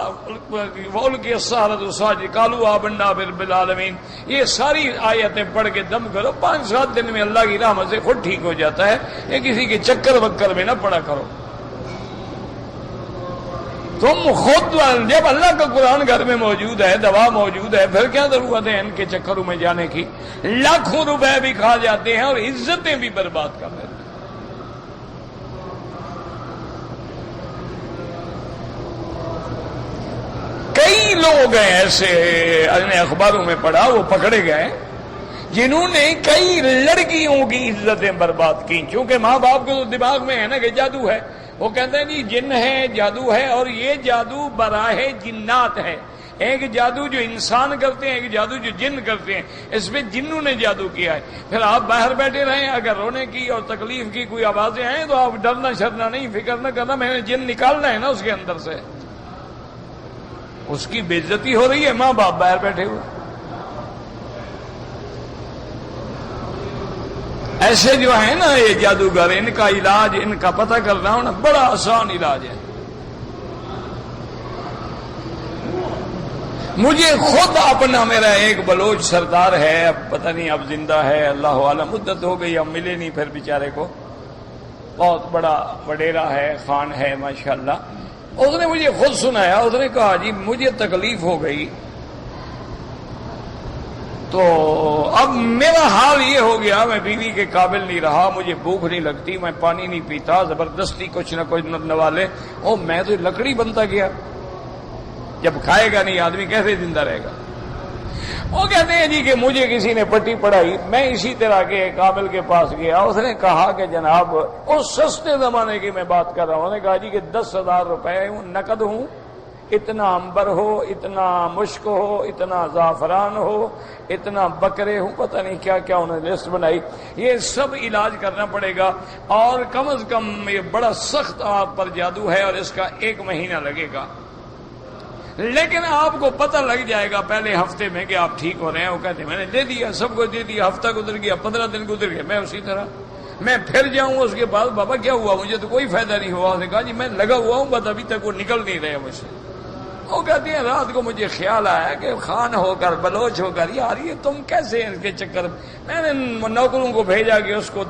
وَأُلْقِيَ السَّحَرَةُ سَاجِدِينَ قَالُوا آمَنَّا بِرَبِّ الْعَالَمِينَ، یہ ساری آیتیں پڑھ کے دم کرو، 5-7 دن میں اللہ کی رحمت سے خود ٹھیک ہو جاتا ہے، یہ کسی کے چکر وکر میں نہ پڑا کرو۔ تم خود جب اللہ کا قرآن گھر میں موجود ہے، دوا موجود ہے، پھر کیا ضرورت ہے ان کے چکروں میں جانے کی؟ لاکھوں روپے بھی کھا جاتے ہیں اور عزتیں بھی برباد کر دیتے ہیں۔ کئی لوگ ہیں ایسے، اخباروں میں پڑھا، وہ پکڑے گئے جنہوں نے کئی لڑکیوں کی عزتیں برباد کی، چونکہ ماں باپ کو دماغ میں ہے نا کہ جادو ہے، وہ کہتے ہیں جی جن ہے، جادو ہے، اور یہ جادو براہ جنات ہے۔ ایک جادو جو انسان کرتے ہیں، ایک جادو جو جن کرتے ہیں، اس میں جنوں نے جادو کیا ہے۔ پھر آپ باہر بیٹھے رہیں، اگر رونے کی اور تکلیف کی کوئی آوازیں آئیں تو آپ ڈرنا شرنا نہیں، فکر نہ کرنا، میں نے جن نکالنا ہے نا اس کے اندر سے۔ اس کی بے عزتی ہو رہی ہے، ماں باپ باہر بیٹھے ہوئے۔ ایسے جو ہیں نا یہ جادوگر، ان کا علاج، ان کا پتہ کرنا ہونا بڑا آسان علاج ہے۔ مجھے خود اپنا، میرا ایک بلوچ سردار ہے، اب پتہ نہیں اب زندہ ہے، اللہ عالم، مدت ہو گئی، اب ملے نہیں پھر بیچارے کو، بہت بڑا وڈیرا ہے، خان ہے ماشاءاللہ۔ اس نے مجھے خود سنایا، اس نے کہا جی مجھے تکلیف ہو گئی تو اب میرا حال یہ ہو گیا، میں بیوی کے قابل نہیں رہا، مجھے بھوک نہیں لگتی، میں پانی نہیں پیتا، زبردستی کچھ نہ کچھ نوالے، اور میں تو لکڑی بنتا گیا۔ جب کھائے گا نہیں آدمی کیسے زندہ رہے گا؟ وہ کہتے ہیں جی کہ مجھے کسی نے پٹی پڑھائی، میں اسی طرح کے قابل کے پاس گیا، اس نے کہا کہ جناب اس سستے زمانے کی میں بات کر رہا ہوں، انہوں نے کہا جی کہ 10,000 روپے نقد ہوں، اتنا عنبر ہو، اتنا مشک ہو، اتنا زعفران ہو، اتنا بکرے ہوں، پتہ نہیں کیا کیا انہوں نے لسٹ بنائی، یہ سب علاج کرنا پڑے گا، اور کم از کم یہ بڑا سخت آپ پر جادو ہے اور اس کا 1 مہینہ لگے گا، لیکن آپ کو پتہ لگ جائے گا پہلے ہفتے میں کہ آپ ٹھیک ہو رہے ہیں۔ وہ کہتے ہیں میں نے دے دیا، سب کو دے دیا، ہفتہ گزر گیا، 15 دن گزر گئے، میں اسی طرح میں پھر جاؤں اس کے بعد، بابا کیا ہوا؟ مجھے تو کوئی فائدہ نہیں ہوا۔ اس نے کہا جی میں لگا ہوا ہوں، بس ابھی تک وہ نکل نہیں رہے مجھ سے۔ وہ کہتے ہیں رات کو مجھے خیال آیا کہ خان ہو کر، بلوچ ہو کر، یار یہ تم کیسے ان کے چکر، میں نے نوکروں کو بھیجا کہ اس کو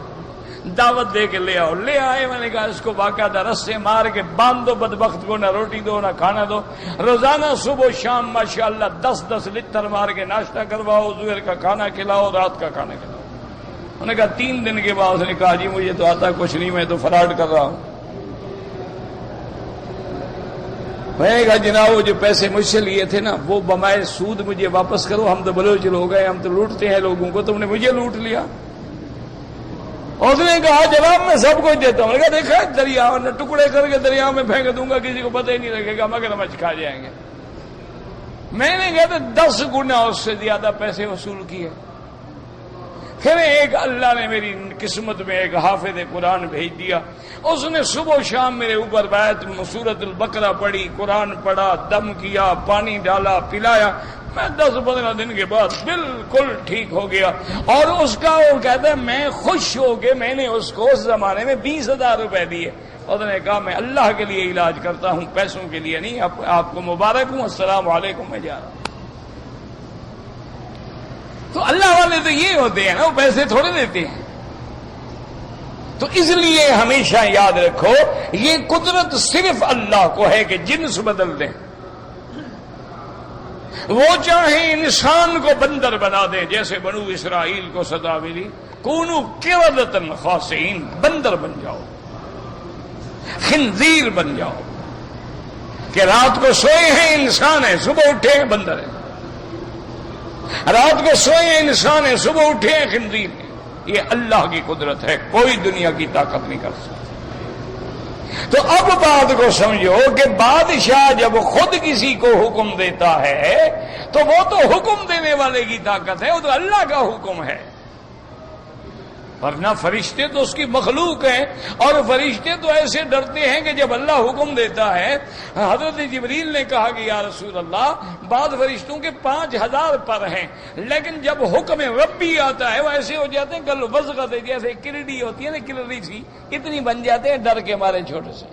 دعوت دے کے لے آؤ، لے آئے، میں نے کہا اس کو باقاعدہ رسے مار کے باندھ دو، بدبخت کو نہ روٹی دو نہ کھانا دو، روزانہ صبح و شام ماشاءاللہ 10 لتر مار کے ناشتہ کرواؤ، ظہر کا کھانا کھلاؤ، رات کا کھانا کھلاؤ۔ انہوں نے کہا 3 دن کے بعد اس نے کہا جی مجھے تو آتا کچھ نہیں، میں تو فراڈ کر رہا ہوں۔ میں نے کہا جناب وہ جو پیسے مجھ سے لیے تھے نا وہ بمائے سود مجھے واپس کرو، ہم تو بلوچ لوگ ہیں، ہم تو لوٹتے ہیں لوگوں کو، تم نے مجھے لوٹ لیا۔ اس نے کہا جناب میں سب کچھ دیتا ہوں۔ میں نے کہا دیکھا دریا میں ٹکڑے کر کے دریا میں پھینک دوں گا، کسی کو پتہ ہی نہیں لگے گا، مگرمچھ کھا جائیں گے۔ میں نے کہا 10 گنا اس سے زیادہ پیسے وصول کیے۔ پھر ایک اللہ نے میری قسمت میں ایک حافظ قرآن بھیج دیا، اس نے صبح و شام میرے اوپر بیعت سورۃ البقرہ پڑھی، قرآن پڑھا، دم کیا، پانی ڈالا، پلایا، میں 10-15 دن کے بعد بالکل ٹھیک ہو گیا۔ اور اس کا وہ کہتا ہے میں خوش ہو کے میں نے اس کو اس زمانے میں 20,000 روپے دیے۔ اس نے کہا میں اللہ کے لیے علاج کرتا ہوں، پیسوں کے لیے نہیں، آپ کو مبارک ہوں، السلام علیکم، میں جا رہا ہوں۔ تو اللہ والے تو یہ ہوتے ہیں نا، وہ پیسے تھوڑے دیتے ہیں۔ تو اس لیے ہمیشہ یاد رکھو یہ قدرت صرف اللہ کو ہے کہ جنس بدل دیں، وہ چاہے انسان کو بندر بنا دیں، جیسے بنو اسرائیل کو سزا ملی کونو قردۃ خاسئین، بندر بن جاؤ، خنزیر بن جاؤ، کہ رات کو سوئے ہیں انسان ہے، صبح اٹھے ہیں بندر ہے، رات کو سوئے ہیں انسان ہے، صبح اٹھے ہیں خنزیر ہے۔ یہ اللہ کی قدرت ہے، کوئی دنیا کی طاقت نہیں کر سکتی۔ تو اب بات کو سمجھو کہ بادشاہ جب خود کسی کو حکم دیتا ہے تو وہ تو حکم دینے والے کی طاقت ہے، وہ تو اللہ کا حکم ہے۔ ورنہ فرشتے تو اس کی مخلوق ہیں، اور فرشتے تو ایسے ڈرتے ہیں کہ جب اللہ حکم دیتا ہے، حضرت جبریل نے کہا کہ یا رسول اللہ بعض فرشتوں کے 5000 پر ہیں، لیکن جب حکم ربی آتا ہے وہ ایسے ہو جاتے ہیں کل وزغت، جیسے کرڑی ہوتی ہے نا، کرڑی سی اتنی بن جاتے ہیں ڈر کے مارے چھوٹے سے۔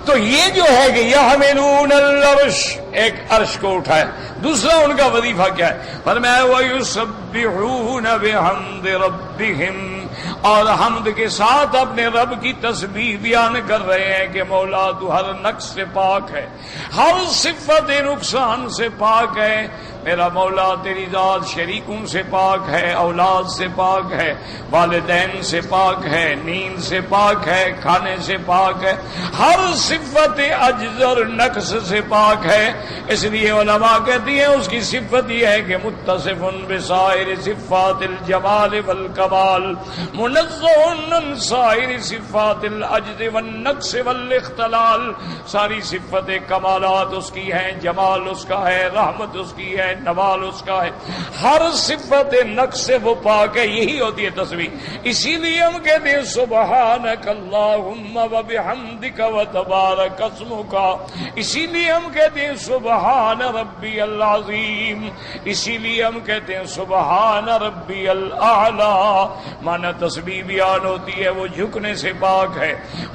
تو یہ جو ہے کہ یحملون العرش، ایک عرش کو اٹھائے، دوسرا ان کا وظیفہ کیا ہے؟ فرمایا وَيُسَبِّحُونَ بِحَمْدِ رَبِّهِمْ، اور حمد کے ساتھ اپنے رب کی تسبیح بیان کر رہے ہیں کہ مولا تو ہر نقص سے پاک ہے، ہر صفت نقصان سے پاک ہے، میرا مولا تیری ذات شریکوں سے پاک ہے، اولاد سے پاک ہے، والدین سے پاک ہے، نیند سے پاک ہے، کھانے سے پاک ہے، ہر صفت عجز اور نقص سے پاک ہے۔ اس لیے علماء کہتی ہیں اس کی صفت یہ ہے کہ متصف بسائر صفات الجمال والکمال، منزہ عن سائر صفات العجز والنقص والاختلال، ساری صفت کمالات اس کی ہیں، جمال اس کا ہے، رحمت اس کی ہے، نوال اس کا ہے، ہر صفت نقص سے وہ پاک ہے۔ یہی ہوتی ہے تسبیح۔ اسی لیے ہم کہتے ہیں سبحانک اللہم وبحمدک وتبارک اسمک، اسی لیے ہم کہتے ہیں سبحان ربی العظیم، اسی لیے ہم کہتے ہیں سبحان ربی الاعلی۔ مانا تسبیح بیان ہوتی ہے وہ جھکنے سے پاک ہے،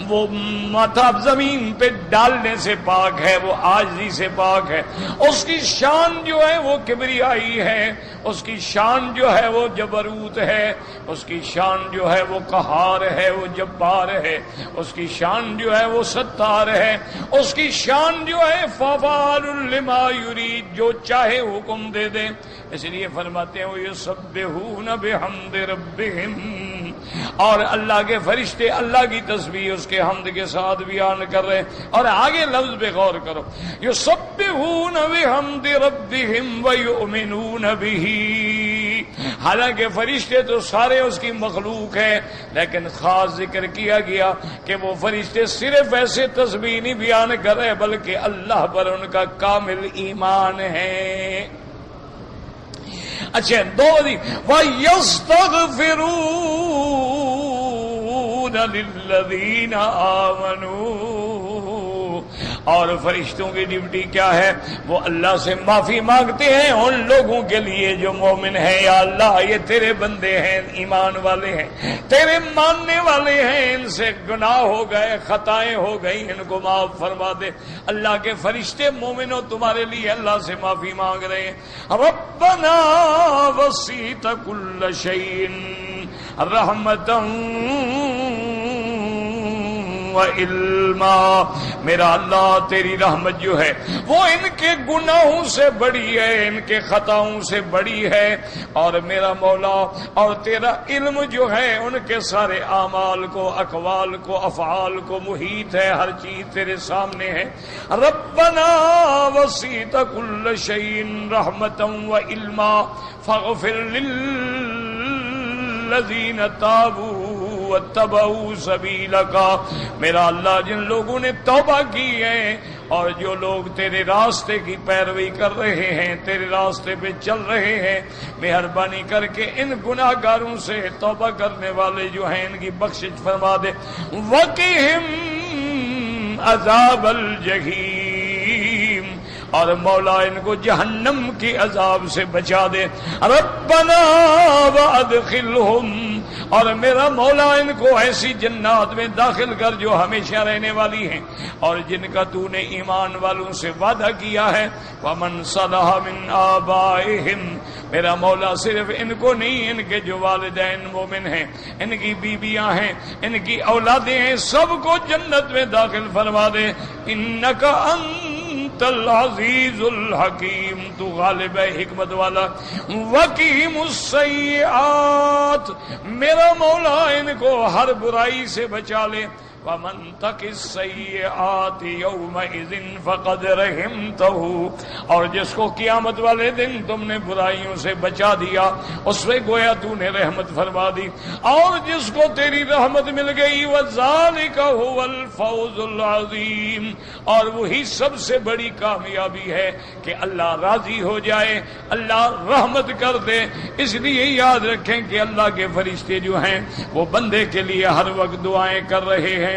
وہ ماتھا زمین پہ ڈالنے سے پاک ہے، وہ عاجزی سے پاک ہے، اس کی شان جو ہے وہ کبریائی ہے، اس کی شان جو ہے وہ جبروت ہے، اس کی شان جو ہے وہ قہار ہے، وہ جبار ہے، اس کی شان جو ہے وہ ستار ہے، اس کی شان جو ہے فعال لما یرید، جو چاہے حکم دے دے۔ اس لیے فرماتے ہیں یسبحون بحمد ربہم، اور اللہ کے فرشتے اللہ کی تسبیح اس کے حمد کے ساتھ بیان کر رہے ہیں۔ اور آگے لفظ پہ غور کرو، یسبحون بحمد ربہم ویؤمنون بہ، حالانکہ فرشتے تو سارے اس کی مخلوق ہیں، لیکن خاص ذکر کیا گیا کہ وہ فرشتے صرف ایسے تسبیح نہیں بیان کر رہے بلکہ اللہ پر ان کا کامل ایمان ہے۔ اچھا دو وَيَسْتَغْفِرُونَ لِلَّذِينَ آمَنُوا، اور فرشتوں کی ڈیوٹی کیا ہے؟ وہ اللہ سے معافی مانگتے ہیں ان لوگوں کے لیے جو مومن ہیں۔ یا اللہ یہ تیرے بندے ہیں، ایمان والے ہیں، تیرے ماننے والے ہیں، ان سے گناہ ہو گئے، خطائیں ہو گئی، ان کو معاف فرما دے۔ اللہ کے فرشتے مومنوں تمہارے لیے اللہ سے معافی مانگ رہے ہیں۔ ربنا وسعت کل شیء رحمتا وعلما، میرا اللہ تیری رحمت جو ہے وہ ان کے گناہوں سے بڑی ہے، ان کے خطاؤں سے بڑی ہے، اور میرا مولا اور تیرا علم جو ہے ان کے سارے اعمال کو، اقوال کو، افعال کو محیط ہے، ہر چیز تیرے سامنے ہے۔ ربنا وسعت کل شیء رحمتا وعلما فاغفر للذین تابوا واتبعوا سبیلک، میرا اللہ جن لوگوں نے توبہ کی ہے اور جو لوگ تیرے راستے کی پیروی کر رہے ہیں، تیرے راستے پہ چل رہے ہیں، مہربانی کر کے ان گناہ گاروں سے، توبہ کرنے والے جو ہیں ان کی بخشش فرما دے۔ وقہم عذاب الجحیم، اور مولا ان کو جہنم کی عذاب سے بچا دے۔ ربنا وادخلہم، اور میرا مولا ان کو ایسی جنات میں داخل کر جو ہمیشہ رہنے والی ہیں اور جن کا تو نے ایمان والوں سے وعدہ کیا ہے۔ ومن صلح من آبائہم، میرا مولا صرف ان کو نہیں، ان کے جو والدین مومن ہیں، ان کی بیویاں ہیں، ان کی اولادیں ہیں، سب کو جنت میں داخل فرما دے۔ انک انت العزیز الحکیم، تو غالب ہے، حکمت والا۔ وقیم السیئات، میرا مولا ان کو ہر برائی سے بچا لے۔ وَمَن تَقِ السَّيِّئَاتِ يَوْمَئِذٍ فَقَدْ رَحِمْتَهُ، اور جس کو قیامت والے دن تم نے برائیوں سے بچا دیا اس پہ گویا تو نے رحمت فرما دی، اور جس کو تیری رحمت مل گئی وَذَلِكَ هُوَ الْفَوْزُ الْعَظِيمُ، اور وہی سب سے بڑی کامیابی ہے کہ اللہ راضی ہو جائے، اللہ رحمت کر دے۔ اس لیے یاد رکھیں کہ اللہ کے فرشتے جو ہیں وہ بندے کے لیے ہر وقت دعائیں کر رہے ہیں۔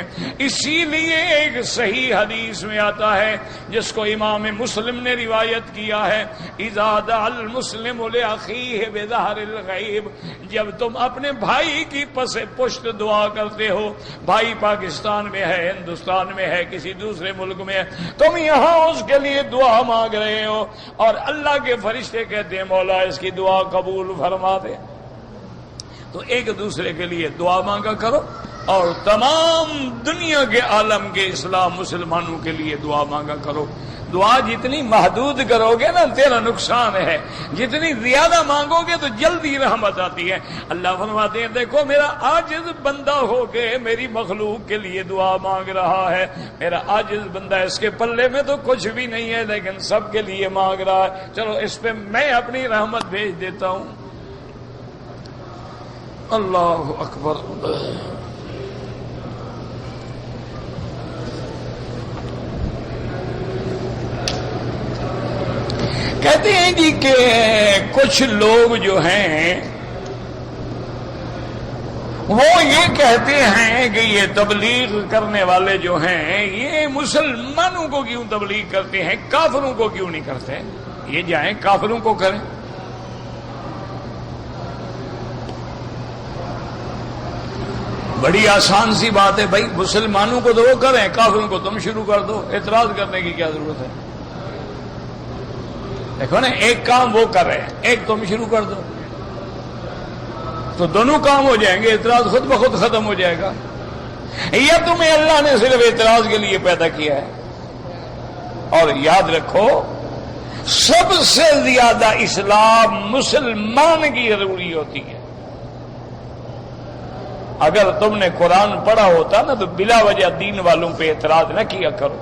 اسی لیے ایک صحیح حدیث میں آتا ہے جس کو امام مسلم نے روایت کیا ہے، اذا دعا المسلم لأخیہ بظہر الغیب، جب تم اپنے بھائی کی پس پشت دعا کرتے ہو، بھائی پاکستان میں ہے، ہندوستان میں ہے، کسی دوسرے ملک میں ہے، تم یہاں اس کے لیے دعا مانگ رہے ہو اور اللہ کے فرشتے کہتے ہیں مولا اس کی دعا قبول فرما دے، تو ایک دوسرے کے لیے دعا مانگا کرو اور تمام دنیا کے عالم کے اسلام مسلمانوں کے لیے دعا مانگا کرو۔ دعا جتنی محدود کرو گے نا تیرا نقصان ہے، جتنی زیادہ مانگو گے تو جلدی رحمت آتی ہے۔ اللہ فرماتے ہیں دیکھو میرا عاجز بندہ ہو کے میری مخلوق کے لیے دعا مانگ رہا ہے، میرا عاجز بندہ اس کے پلے میں تو کچھ بھی نہیں ہے لیکن سب کے لیے مانگ رہا ہے، چلو اس پہ میں اپنی رحمت بھیج دیتا ہوں۔ اللہ اکبر۔ کہتے ہیں جی کہ کچھ لوگ جو ہیں وہ یہ کہتے ہیں کہ یہ تبلیغ کرنے والے جو ہیں یہ مسلمانوں کو کیوں تبلیغ کرتے ہیں، کافروں کو کیوں نہیں کرتے، یہ جائیں کافروں کو کریں۔ بڑی آسان سی بات ہے بھائی، مسلمانوں کو تو وہ کریں، کافروں کو تم شروع کر دو، اعتراض کرنے کی کیا ضرورت ہے؟ دیکھو نا، ایک کام وہ کر رہے ہیں، ایک تم شروع کر دو تو دونوں کام ہو جائیں گے، اعتراض خود بخود ختم ہو جائے گا۔ یہ تمہیں اللہ نے صرف اعتراض کے لیے پیدا کیا ہے۔ اور یاد رکھو سب سے زیادہ اصلاح مسلمان کی ضروری ہوتی ہے۔ اگر تم نے قرآن پڑھا ہوتا نا تو بلا وجہ دین والوں پہ اعتراض نہ کیا کرو۔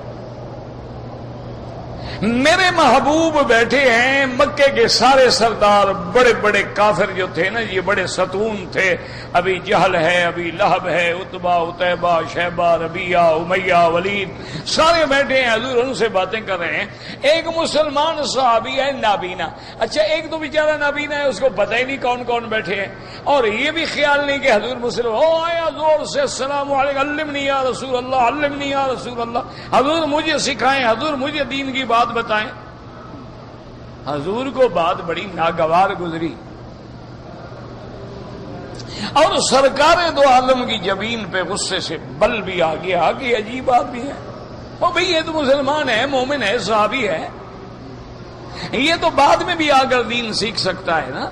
میرے محبوب بیٹھے ہیں، مکے کے سارے سردار بڑے بڑے کافر جو تھے نا، یہ بڑے ستون تھے، ابھی جہل ہے، ابھی لہب ہے، عتبہ عتیبہ شیبہ ربیعہ امیہ ولید، سارے بیٹھے ہیں، حضور ان سے باتیں کر رہے ہیں۔ ایک مسلمان صحابی ہے نابینا، اچھا ایک تو بیچارہ نابینا ہے، اس کو پتہ ہی نہیں کون کون بیٹھے ہیں، اور یہ بھی خیال نہیں کہ حضور مسلم ہو آیا زور سے السلام علیکم علمنی یا رسول اللہ، علمنی یا رسول اللہ، حضور مجھے سکھائیں، حضور مجھے دین کی بات بتائیں۔ حضور کو بات بڑی ناگوار گزری اور سرکار دو عالم کی جبین پہ غصے سے بل بھی آ گیا کہ عجیب بات بھی ہے، او بھئی یہ تو مسلمان ہے، مومن ہے، صحابی ہے، یہ تو بعد میں بھی آ کر دین سیکھ سکتا ہے نا،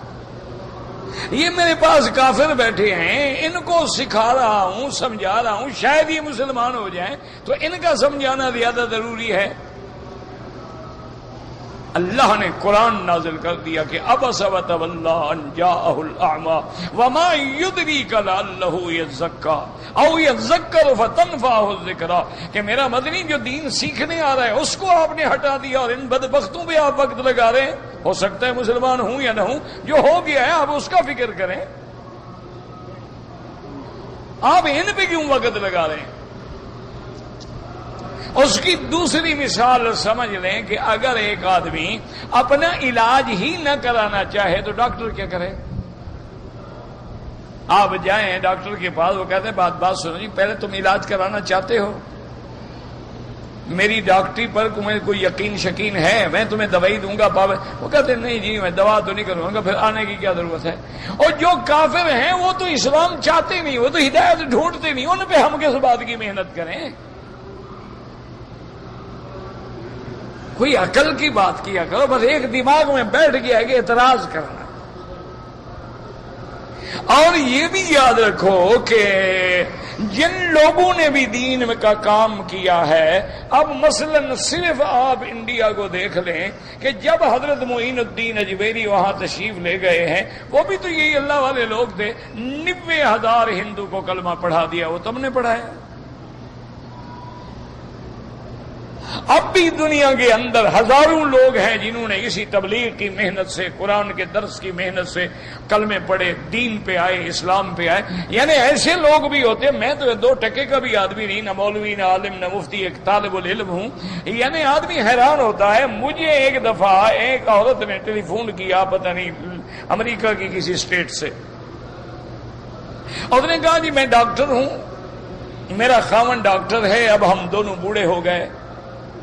یہ میرے پاس کافر بیٹھے ہیں، ان کو سکھا رہا ہوں، سمجھا رہا ہوں، شاید یہ مسلمان ہو جائیں تو ان کا سمجھانا زیادہ ضروری ہے۔ اللہ نے قرآن نازل کر دیا کہ عبس وتولی ان جاءہ الاعمی وما یدریک لعلہ یزکیٰ او یذکر فتنفعہ الذکریٰ، کہ میرا مدنی جو دین سیکھنے آ رہا ہے اس کو آپ نے ہٹا دیا اور ان بدبختوں پہ آپ وقت لگا رہے ہیں۔ ہو سکتا ہے مسلمان ہوں یا نہ ہوں، جو ہو گیا ہے آپ اس کا فکر کریں، آپ ان پہ کیوں وقت لگا رہے ہیں؟ اس کی دوسری مثال سمجھ لیں کہ اگر ایک آدمی اپنا علاج ہی نہ کرانا چاہے تو ڈاکٹر کیا کرے؟ آپ جائیں ڈاکٹر کے پاس، وہ کہتے ہیں بات سنو جی، پہلے تم علاج کرانا چاہتے ہو؟ میری ڈاکٹری پر تمہیں کوئی یقین شکین ہے؟ میں تمہیں دوائی دوں گا پاور؟ وہ کہتے ہیں نہیں جی میں دوا تو نہیں کروں گا، پھر آنے کی کیا ضرورت ہے؟ اور جو کافر ہیں وہ تو اسلام چاہتے نہیں، وہ تو ہدایت ڈھونڈتے نہیں، ان پہ ہم کس بات کی محنت کریں؟ کوئی عقل کی بات کیا کرو، بس ایک دماغ میں بیٹھ گیا ہے کہ اعتراض کرنا۔ اور یہ بھی یاد رکھو کہ جن لوگوں نے بھی دین کا کام کیا ہے، اب مثلا صرف آپ انڈیا کو دیکھ لیں کہ جب حضرت معین الدین اجمیری وہاں تشریف لے گئے ہیں، وہ بھی تو یہی اللہ والے لوگ تھے، 90,000 ہندو کو کلمہ پڑھا دیا، وہ تم نے پڑھایا؟ اب بھی دنیا کے اندر ہزاروں لوگ ہیں جنہوں نے اسی تبلیغ کی محنت سے، قرآن کے درس کی محنت سے کلمے پڑھے، دین پہ آئے، اسلام پہ آئے. یعنی ایسے لوگ بھی ہوتے، میں تو 2 ٹکے کا بھی آدمی نہیں، نہ مولوی نہ عالم نہ مفتی، ایک طالب العلم ہوں. یعنی آدمی حیران ہوتا ہے. مجھے ایک دفعہ ایک عورت نے ٹیلی فون کیا، پتہ نہیں امریکہ کی کسی اسٹیٹ سے. اس نے کہا جی میں ڈاکٹر ہوں، میرا خاوند ڈاکٹر ہے، اب ہم دونوں بوڑھے ہو گئے،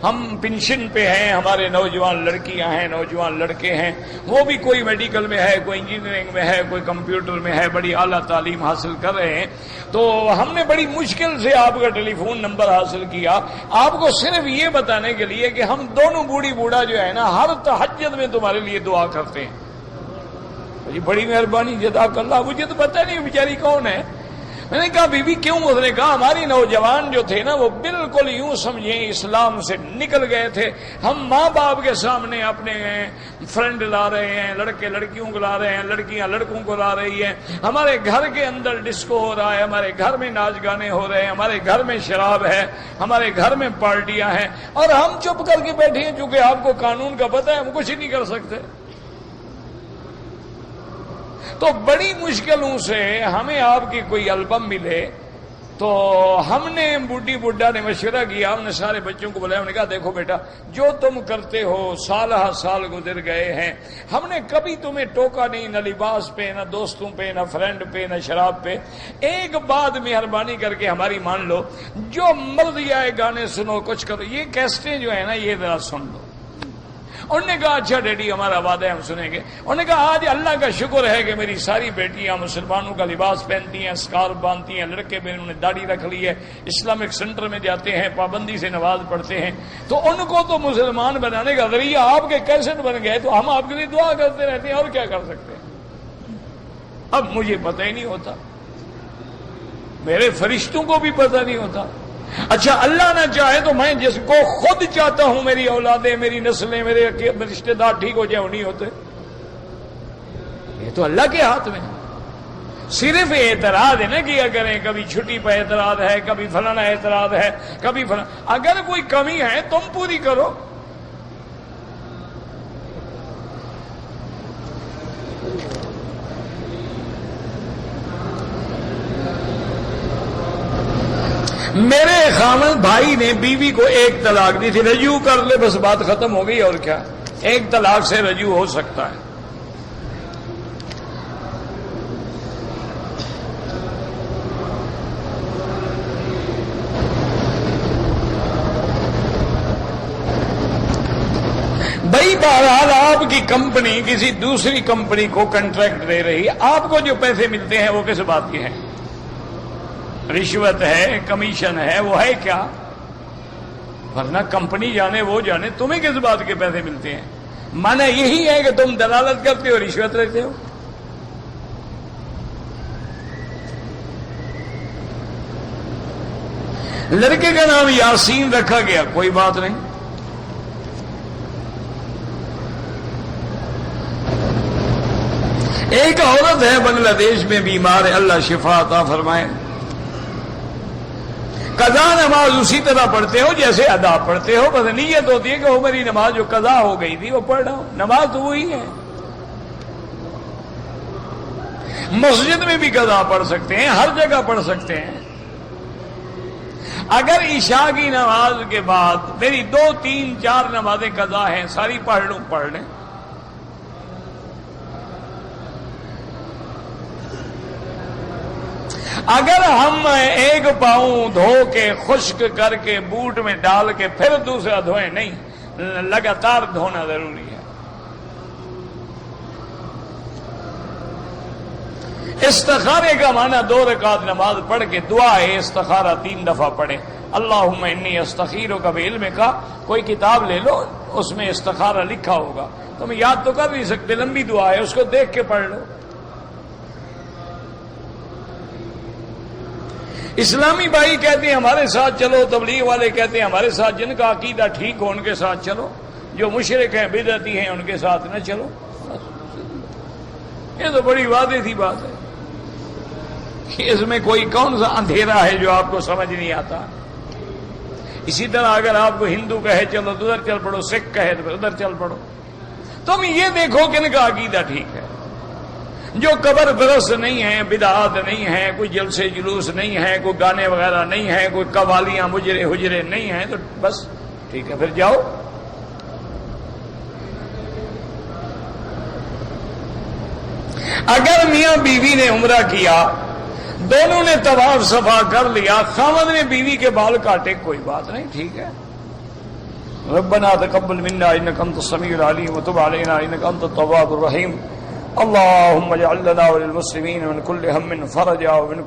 ہم پینشن پہ ہیں، ہمارے نوجوان لڑکیاں ہیں، نوجوان لڑکے ہیں، وہ بھی کوئی میڈیکل میں ہے، کوئی انجینئرنگ میں ہے، کوئی کمپیوٹر میں ہے، بڑی اعلیٰ تعلیم حاصل کر رہے ہیں. تو ہم نے بڑی مشکل سے آپ کا ٹیلی فون نمبر حاصل کیا، آپ کو صرف یہ بتانے کے لیے کہ ہم دونوں بوڑھی بوڑھا جو ہے نا ہر تہجد میں تمہارے لیے دعا کرتے ہیں. جی بڑی مہربانی، جزاک اللہ. مجھے تو پتہ نہیں بیچاری کون ہے. میں نے کہا بی بی کیوں؟ اس نے کہا ہماری نوجوان جو تھے نا وہ بالکل یوں سمجھیں اسلام سے نکل گئے تھے. ہم ماں باپ کے سامنے اپنے فرینڈ لا رہے ہیں، لڑکے لڑکیوں کو لا رہے ہیں، لڑکیاں لڑکوں کو لا رہی ہیں، ہمارے گھر کے اندر ڈسکو ہو رہا ہے، ہمارے گھر میں ناچ گانے ہو رہے ہیں، ہمارے گھر میں شراب ہے، ہمارے گھر میں پارٹیاں ہیں، اور ہم چپ کر کے بیٹھے ہیں. چونکہ آپ کو قانون کا پتہ ہے، ہم کچھ نہیں کر سکتے. تو بڑی مشکلوں سے ہمیں آپ کی کوئی البم ملے. تو ہم نے بوڑھی بڈھا نے مشورہ کیا، ہم نے سارے بچوں کو بلایا، انہوں نے کہا دیکھو بیٹا جو تم کرتے ہو سال ہر سال گزر گئے ہیں، ہم نے کبھی تمہیں ٹوکا نہیں، نہ لباس پہ، نہ دوستوں پہ، نہ فرینڈ پہ، نہ شراب پہ. ایک بات مہربانی کر کے ہماری مان لو، جو مرضی آئے گانے سنو، کچھ کرو، یہ کیسٹیں جو ہے نا یہ ذرا سن لو. انہوں نے کہا اچھا ڈیڈی ہمارا وعدہ ہے ہم سنیں گے. انہوں نے کہا آج اللہ کا شکر ہے کہ میری ساری بیٹیاں مسلمانوں کا لباس پہنتی ہیں، اسکارف باندھتی ہیں، لڑکے بھی انہوں نے داڑھی رکھ لی ہے، اسلامک سینٹر میں جاتے ہیں، پابندی سے نماز پڑھتے ہیں. تو ان کو تو مسلمان بنانے کا ذریعہ آپ کے کیسٹ بن گئے، تو ہم آپ کے لیے دعا کرتے رہتے ہیں، اور کیا کر سکتے ہیں. اب مجھے پتہ ہی نہیں ہوتا، میرے فرشتوں کو بھی پتہ نہیں ہوتا. اچھا اللہ نہ چاہے تو میں جس کو خود چاہتا ہوں میری اولادیں، میری نسلیں، میرے رشتے دار ٹھیک ہو جائے، وہ نہیں ہوتے. یہ تو اللہ کے ہاتھ میں. صرف اعتراض ہے نہ کیا کریں، کبھی چھٹی پہ اعتراض ہے، کبھی فلانا اعتراض ہے، کبھی فلانا. اگر کوئی کمی ہے تم پوری کرو. میرے خامد بھائی نے بیوی کو 1 طلاق دی تھی، رجوع کر لے بس بات ختم ہو گئی. اور کیا 1 طلاق سے رجوع ہو سکتا ہے. بھائی بہرحال آپ کی کمپنی کسی دوسری کمپنی کو کنٹریکٹ دے رہی ہے، آپ کو جو پیسے ملتے ہیں وہ کس بات کے ہیں؟ رشوت ہے، کمیشن ہے، وہ ہے کیا؟ ورنہ کمپنی جانے وہ جانے، تمہیں کس بات کے پیسے ملتے ہیں؟ مانا یہی ہے کہ تم دلالت کرتے ہو، رشوت لیتے ہو. لڑکے کا نام یاسین رکھا گیا، کوئی بات نہیں. ایک عورت ہے بنگلہ دیش میں بیمار ہے، اللہ شفا عطا فرمائے. قضا نماز اسی طرح پڑھتے ہو جیسے ادا پڑھتے ہو، بس نیت ہوتی ہے کہ وہ میری نماز جو قضا ہو گئی تھی وہ پڑھ رہا ہوں. نماز تو وہی ہے. مسجد میں بھی قضا پڑھ سکتے ہیں، ہر جگہ پڑھ سکتے ہیں. اگر عشاء کی نماز کے بعد میری 2 3 4 نمازیں قضا ہیں، ساری پڑھ لوں، پڑھ لیں. اگر ہم ایک پاؤں دھو کے خشک کر کے بوٹ میں ڈال کے پھر دوسرا دھوئیں، نہیں، لگاتار دھونا ضروری ہے. استخارے کا معنی 2 رکعت نماز پڑھ کے دعا ہے استخارہ 3 دفعہ پڑھے. اللہم انی استخیرک بعلمک، کوئی کتاب لے لو اس میں استخارہ لکھا ہوگا، تم یاد تو کر نہیں سکتے، لمبی دعا ہے، اس کو دیکھ کے پڑھ لو. اسلامی بھائی کہتے ہیں ہمارے ساتھ چلو، تبلیغ والے کہتے ہیں ہمارے ساتھ، جن کا عقیدہ ٹھیک ہو ان کے ساتھ چلو، جو مشرک ہیں بدعتی ہیں ان کے ساتھ نہ چلو. یہ تو بڑی واضح سی بات ہے. اس میں کوئی کون سا اندھیرا ہے جو آپ کو سمجھ نہیں آتا؟ اسی طرح اگر آپ کو ہندو کہے چلو تو ادھر چل پڑو، سکھ کہے تو ادھر چل پڑو. تم یہ دیکھو کہ ان کا عقیدہ ٹھیک ہے. جو قبر پرست نہیں ہے، بدعات نہیں ہے، کوئی جلسے جلوس نہیں ہے، کوئی گانے وغیرہ نہیں ہے، کوئی قوالیاں مجرے حجرے نہیں ہیں، تو بس ٹھیک ہے، پھر جاؤ. اگر میاں بیوی نے عمرہ کیا، دونوں نے طواف صفا کر لیا، خاوند نے بیوی کے بال کاٹے، کوئی بات نہیں، ٹھیک ہے. ربنا تقبل منا انك انت السميع العليم وتب علينا انك انت التواب الرحيم. اللهم اجعل لنا وللمسلمين من كل هم فرجا ومن